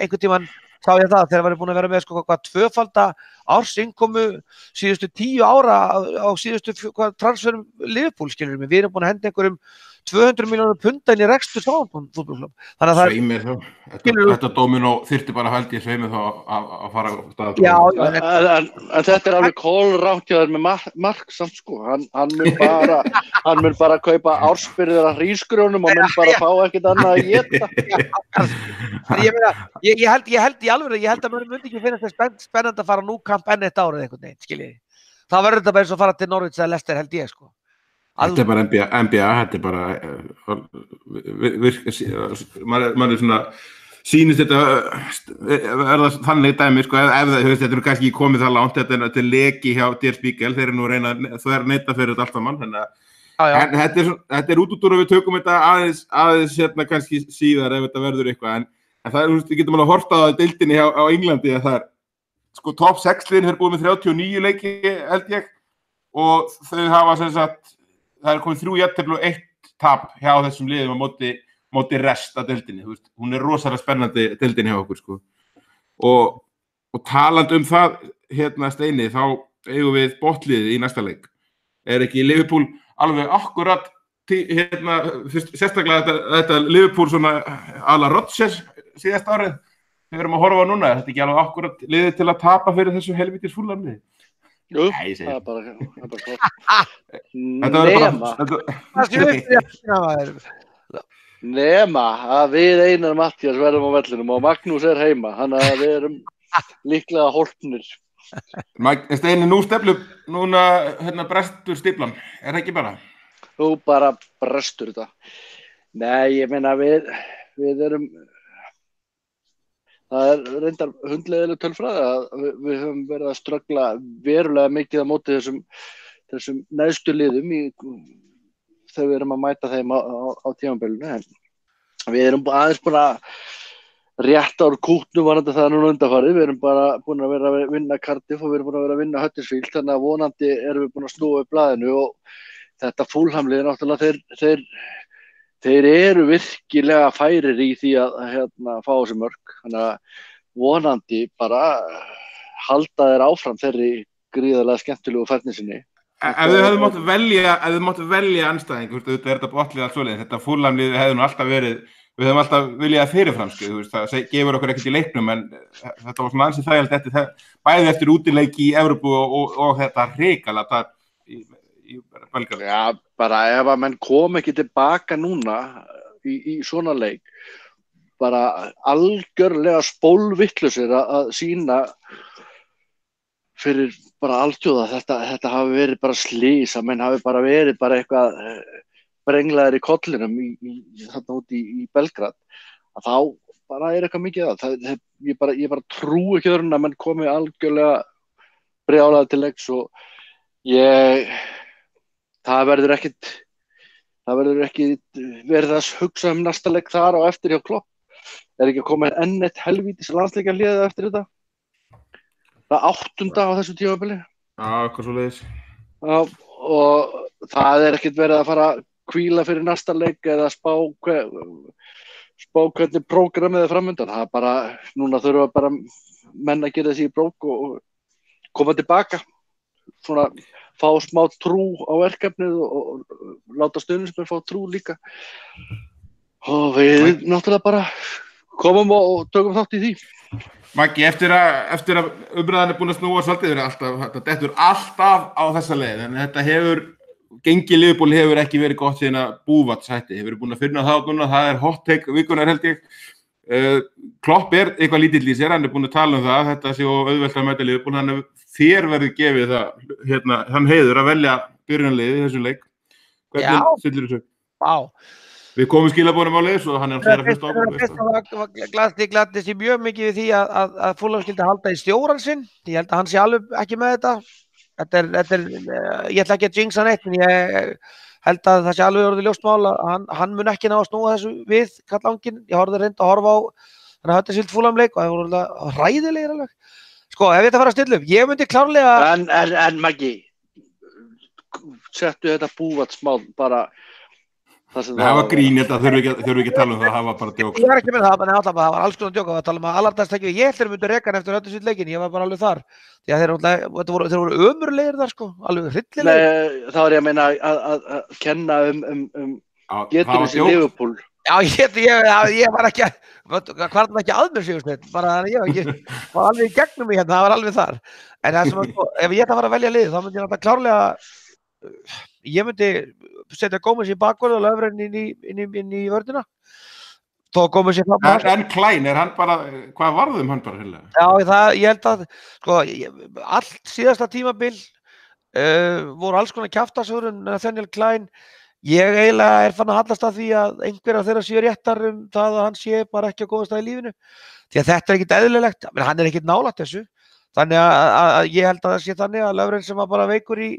einhvern tímann sá ég það, þeir væri búin að vera með sko hvað 2-falda ársinnkomu síðustu 10 ára á síðustu transferum Liverpool, skilur mig, við erum búin að henda einhverjum 200 milljónir punda inn í rekstur Southampton fútbolklubb. Þannig að Sveimir þá. Þetta dóminó þyrfti bara held ég Sveimir þá að fara á stað. Já, en þetta er alveg kolrátt hjá þér með Mark samt sko. Hann mun bara kaupa ársbyrðir af hrísgrjónum og mun bara fá ekkert annað að éta. Ég held í alveg, ég held að mér myndi ekki finnast það spennandi að fara nú kamp enn eitt árið einhvern veginn, skiljið. Það verður þetta bara eins og fara til Norwich eða Leicester held ég sko. Þetta er bara NBA, þetta er bara maður er svona sýnist þetta verða þannig dæmi sko, ef þetta eru kannski ekki komið það langt, þetta er leki hjá Der Spiegel, þeir eru nú reyna það er neita fyrir þetta allt saman, en þetta er út úr og við tökum þetta aðeins hérna kannski síðar ef þetta verður eitthvað, en það er, við getum alveg að horta á deildinni á Englandi að það er sko top 6 liðin er búið með 39 leiki held ég og þau hafa sem sagt það er komið 3 jafntefli og 1 tap hjá þessum liðum á móti rest af deildinni, þú veist, hún er rosalega spennandi deildinni hjá okkur, sko. Og talandi það, hérna Steini, þá eigum við botliðið í næsta leik. Er ekki Liverpool alveg akkurat, hérna, sérstaklega þetta Liverpool svona à la Rodgers síðast árið, við erum að horfa á núna, þetta ekki alveg akkurat liðið til að tapa fyrir þessu helvítis Fulham liði? Jú, það er bara nema að við Einar Matthías verðum á vellinum og Magnús er heima, þannig að við erum líklega hólpnir. Steini, núna hérna brestur stíflan, er það ekki bara? Nú bara brestur þetta. Nei, ég meina við erum það er reyndar hundleiðileg tölfræði að við höfum verið að ströggla verulega mikið á móti þessum neðstu liðum þegar við erum að mæta þeim á tímabilinu. Við erum aðeins búin að rétta úr kútnum varðandi það núna undanfarið. Við erum bara búin að vera að vinna Cardiff og við erum búin að vera að vinna Huddersfield, þannig að vonandi erum við búin að snúa upp blaðinu og þetta Fulham-lið náttúrulega þeir eru virkilega færir í því að fá þessi mörk, þannig að vonandi bara halda þeir áfram þeirri gríðarlega skemmtilegu færni sinni. Ef þið hefðu mátt velja anstæðing, þetta er þetta botlið allt svoleiðis, þetta Fulham-lið hefði nú alltaf verið, við hefum alltaf viljað fyrirframskið, þú veist, það gefur okkur ekkert í leiknum, en þetta var svona ansið þægilegt bæði eftir útileiki í Evrópu og þetta hrikalega tap í Belgrad. Já, bara ef að menn kom ekki tilbaka núna í svona leik, bara algjörlega spólvittlausir að sýna fyrir bara alþjóða, þetta hafi verið bara slys, að menn hafi bara verið bara eitthvað brenglaðir í kollinum þarna úti í Belgrad, að þá bara er eitthvað mikið það. Ég bara trúi ekki þörun að menn komi algjörlega brjálaði til leiks og það verður ekki verið að hugsa næsta leik þar á eftir hjá Klopp. Er ekki að koma enn eitt helvítis landsleikjarlið eftir þetta? það 8. á þessu tímabili. Já, eitthvað svoleiðis. Já, og það ekkert verið að fara að hvíla fyrir næsta leik eða spá hvernig prógramið framundan. Það bara, núna þurfa bara menn að gera þessi í brók og koma tilbaka. Svona fá smá trú á verkefnið og láta stuðningsmenn fá trú líka. Og við náttúrulega bara komum og tökum þátt í því. Maggi, eftir að umræðan búin að snúa svolítið þetta dettur alltaf á þessa leið, en þetta gengi Liverpool hefur ekki verið gott síðan að Búvats hætti, hefur verið búin að finna það núna, það hot take vikunar held ég. Klopp eitthvað lítill í sér, hann búin að tala um það, þetta sé auðvelt að mæta Liverpool, hann þér verður gefið það, hann heiður að velja byrjunarliðið í þessum leik. Hvernig stillir þessu? Vá. Við komum skilaboðum á leiðis og hann að hlusta á okkur. Gladdi sér mjög mikið við því að Fulham skildi halda í stjóran sinn. Ég held að hann sé alveg ekki með þetta. Ég ætla ekki að jinxa neitt, en ég held að það sé alveg orðið ljóst mál að hann mun ekki ná að snúa þessu við kallanginn. Ég horfði reynd að horfa á þannig að þetta silt Fulham leik og það voru hræðilegir alveg. Sko, ef þetta fara að stilla upp, ég myndi klárlega... En Maggi, settu þetta Búvatsmál bara... Það var grín, þetta þurfum ekki að tala um það, það var bara djók. Ég var ekki með það, en það var alls konar djók, það var að tala um að Allardyce tekið við, ég ætla að mynda rekan eftir öllu sitt leikin, ég var bara alveg þar. Því að þeir voru ömurlegir þar sko, alveg hryllilegir. Nei, þá ég að meina að kenna getur þessi Liverpool. Já, ég var ekki, hvarðan ekki að mér Sigursteinn, bara ég var alveg í gegnum mig hérna, það var alveg þar. En það sem ef ég ætla að fara að velja lið, þá myndi ég náttúrulega klárlega ég myndi setja Gómez í bakvörð og Löfren inn í vörðina. Þó Gómez í framar. En Klein, hann bara, hvað varðum hann bara heilega? Já, ég held að, sko, allt síðasta tímabil voru alls konar kjaftasögur Nathaniel Klein. Ég eiginlega fann að hallast að því að einhverjar þeirra séu réttar það að hann sé bara ekki á góðum stað í lífinu. Því að þetta ekkert eðlilegt, menn hann ekkert nálægt þessu. Þannig að ég held að það sé þannig að Löfren sem var bara veikur í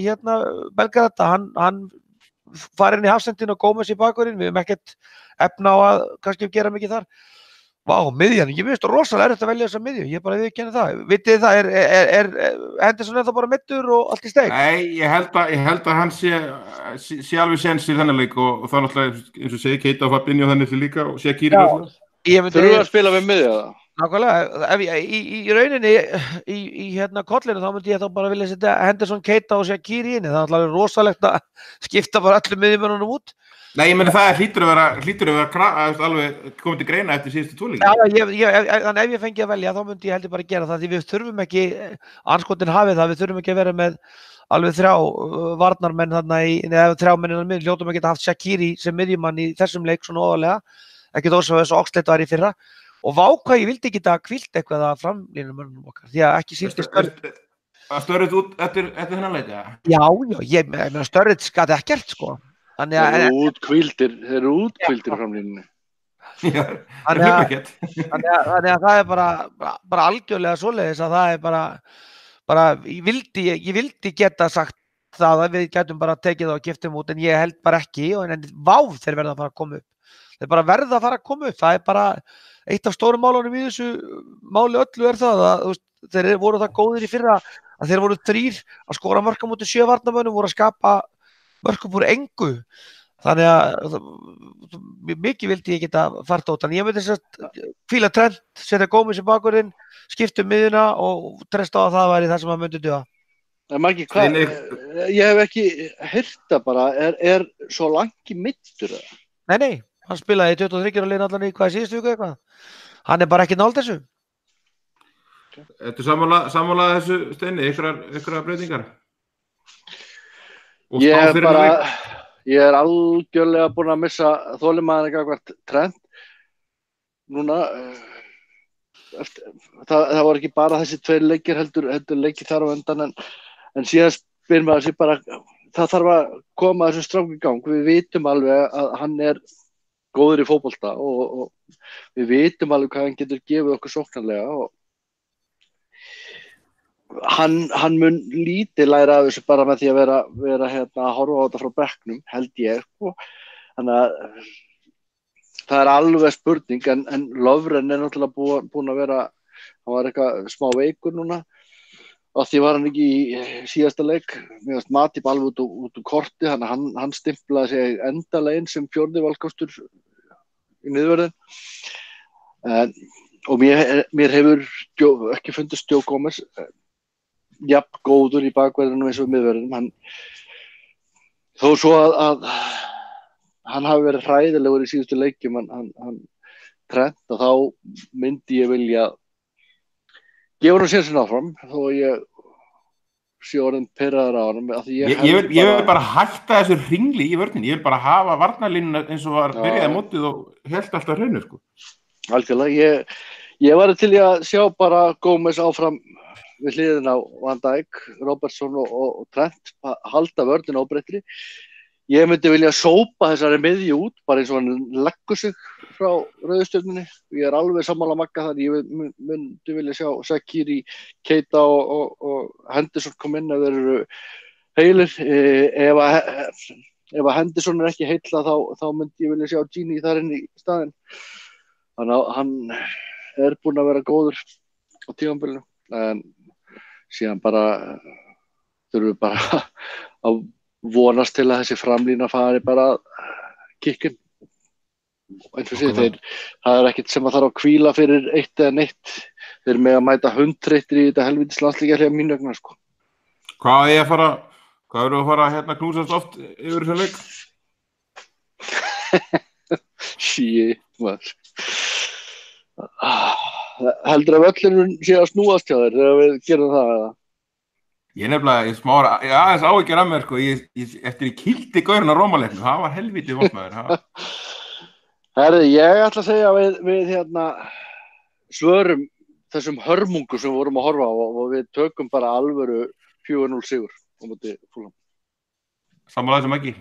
hérna Belgrad, hann fari inn í hafsendin og Gómez í bakvörðin, við höfum ekkert efna á að kannski gera mikið þar. Vá, miðjan, ég finnst rosalega erfitt að velja þessa miðju, ég bara viðurkenni það. Vitið það, er Henderson ennþá bara meiddur og allt í steik? Nei, ég held að hann sé alveg séns í þennan leik og það náttúrulega, eins og segi, Keita og Fabinho þannig til líka og Shaqiri. Þurfum við að spila við miðja það? Nákvæmlega, í rauninni í hérna kollinu þá myndi ég þá bara vilja setja Henderson, Keita og Shaqiri inn, það er alltaf rosalegt að skipta bara öllum miðjumönnunum út. Nei, ég meni það hlýtur að vera alveg komið til greina eftir síðustu tvoleiki. Já, þannig ef ég fengi að velja þá myndi ég heldur bara gera það því við þurfum ekki, anskotin hafið það, við þurfum ekki að vera með alveg 3 varnarmenn þarna eða 3 menn mið, hljótum ekki að haft Shaqiri sem miðjumann í þessum leik svona ofalega, ekkert ósvað þessu Oxlade var í fyrra. Og vá hvað ég vildi ekki að kvilt eitthvað að framlínumönnum okkar, því að ekki sýndi Sturridge. Sturridge út eftir þennan leik, ja? Já, ég meina Sturridge gat ekkert, sko. Þeir eru útkvildir framlínunni. Já, það er ekkert. Þannig að það er bara algjörlega svoleiðis að það er bara ég vildi geta sagt það að við getum bara tekið það og giftum út, en ég held bara ekki, en vá þeir verða að fara að koma upp. Þeir bara verða að fara að koma upp, það er bara eitt af stórum málunum í þessu máli öllu er það að þeir voru það góðir í fyrra að þeir voru 3 að skora mörk á móti 7 varnarmönnum, voru að skapa mörkum úr engu. Þannig að mikið vildi ég geta fart út. En ég myndi hvíla Trent, setja Gómez í bakvörðinn, skipta miðjuna og treysta á að það væri það sem hann myndi duga. Maggi, hvað? Ég hef ekki heyrt það bara, er svo langi middur það? Nei. Hann spilaði 23 og liðin allan í hvað síðustu viku eitthvað. Hann er bara ekki nálægt þessu. Ertu sammála þessu Steini, einhverjar breytingar? Ég er algjörlega búinn að missa þolinmæðina gagnvart Trent. Núna, það var ekki bara þessi 2 leikir heldur leikir þar á undan en síðan spyr maður sér bara, það þarf að koma þessu strák í gang. Við vitum alveg að hann er góður í fótbolta og við vitum alveg hvað hann getur gefið okkur sóknarlega og hann mun lítið læra af þessu bara með því að vera hérna að horfa á þetta frá bekknum, held ég. Þannig að það er alveg spurning en Lovren er náttúrulega búinn að vera hann var eitthvað smá veikur núna og því var hann ekki í síðasta leik mér varst Matip alveg út úr korti þannig að hann stimplaði sig endalegin sem 4. valkostur í miðvörðin og mér hefur ekki fundist Joe Gomez jafn góður í bakverðinum eins og miðvörðinum þó svo að hann hafi verið hræðilegur í síðustu leikjum hann Trent og þá myndi ég vilja gefa hann sénsinn áfram þó ég sé orðin pirraður á honum ég vil bara hætta þessu hringli í vörninni, ég vil bara hafa varnarlínuna eins og var byrjaði mótið og hélt alltaf hreinu sko. Algjörlega, ég var til að sjá bara Gómez áfram við hliðin á Van Dijk, Robertson og Trent halda vörnina óbreyttri ég myndi vilja sópa þessari miðju út bara eins og hann leggur sig frá Rauðustjörnunni ég alveg sammála Magga þar ég myndi vilja sjá Shaqiri, Keita og Henderson kom inn ef þeir eru heilir ef Henderson ekki heilla þá myndi ég vilja sjá Gini þar inn í staðinn þannig að hann búinn að vera góður á tímabilinu en síðan bara þurfum við bara að vonast til að þessi framlína fari bara kikkin eins og sé það ekkert sem að þarf að hvíla fyrir eitt eða neitt þeir með að mæta hundreittir í þetta helvítis landsleikja hjá mín vegna sko. Hvað eru að fara hérna knúsast oft yfir þessu leik? Shit maður heldur að völlurinn sé að snúast hjá þér þegar við gerum það eða? Ég nefnilega, aðeins áhyggjur af mér, sko, eftir ég kýldi gaurinn á Rómaleiknum, það var helvítið vondmaður. Herri, ég ætla að segja við hérna svörum þessum hörmungu sem við vorum að horfa á og við tökum bara alvöru 4-0 sigur á móti Fulham. Sammála þessum ekki?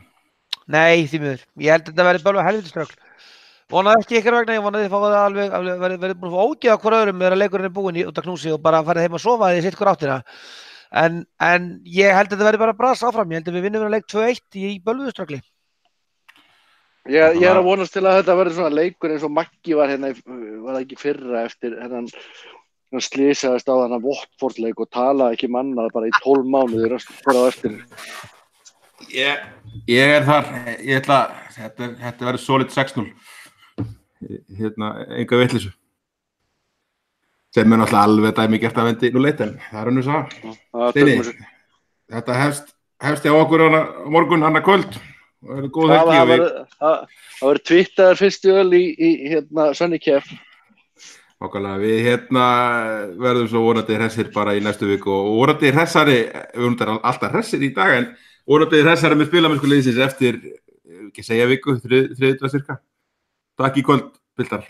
Nei, því miður. Ég held að þetta verði bara helvítisströggl. Vonaði ekki ykkur vegna, ég vonaði þið fáið það verði búin að fá ógeð á hver öðrum þegar leikurinn búinn út að knúsi og bara farið heim að sofa því sitt hver áttina. En ég held að þetta verði bara bras áfram, ég held að við vinnum leik 2-1 í bölvuðuströggli. Ég að vonast til að þetta verði svona leikur eins og Maggi var hérna, var það ekki fyrra eftir hann slísaðist á þennan Watford-leik og talaði ekki mannað bara í 12 mánuði fyrir á eftir. Ég þar, þetta verður solid 6-0. Enga vitleysu. Sem náttúrulega alveg dæmi gert að vendi nú leit en það önnur saga. Steini, þetta hefst hjá okkur morgun annað kvöld og það eru góð helgi það verður twittaður fyrstu öl í Sunny Kef. Nákvæmlega, við verðum svo vonandi hressir bara í næstu viku og vonandi hressari, við erum alltaf hressir í dag en vonandi hressari með spilamennsku liðsins eftir, ekki segja viku, þriðjudag cirka. Takk í kvöld, piltar.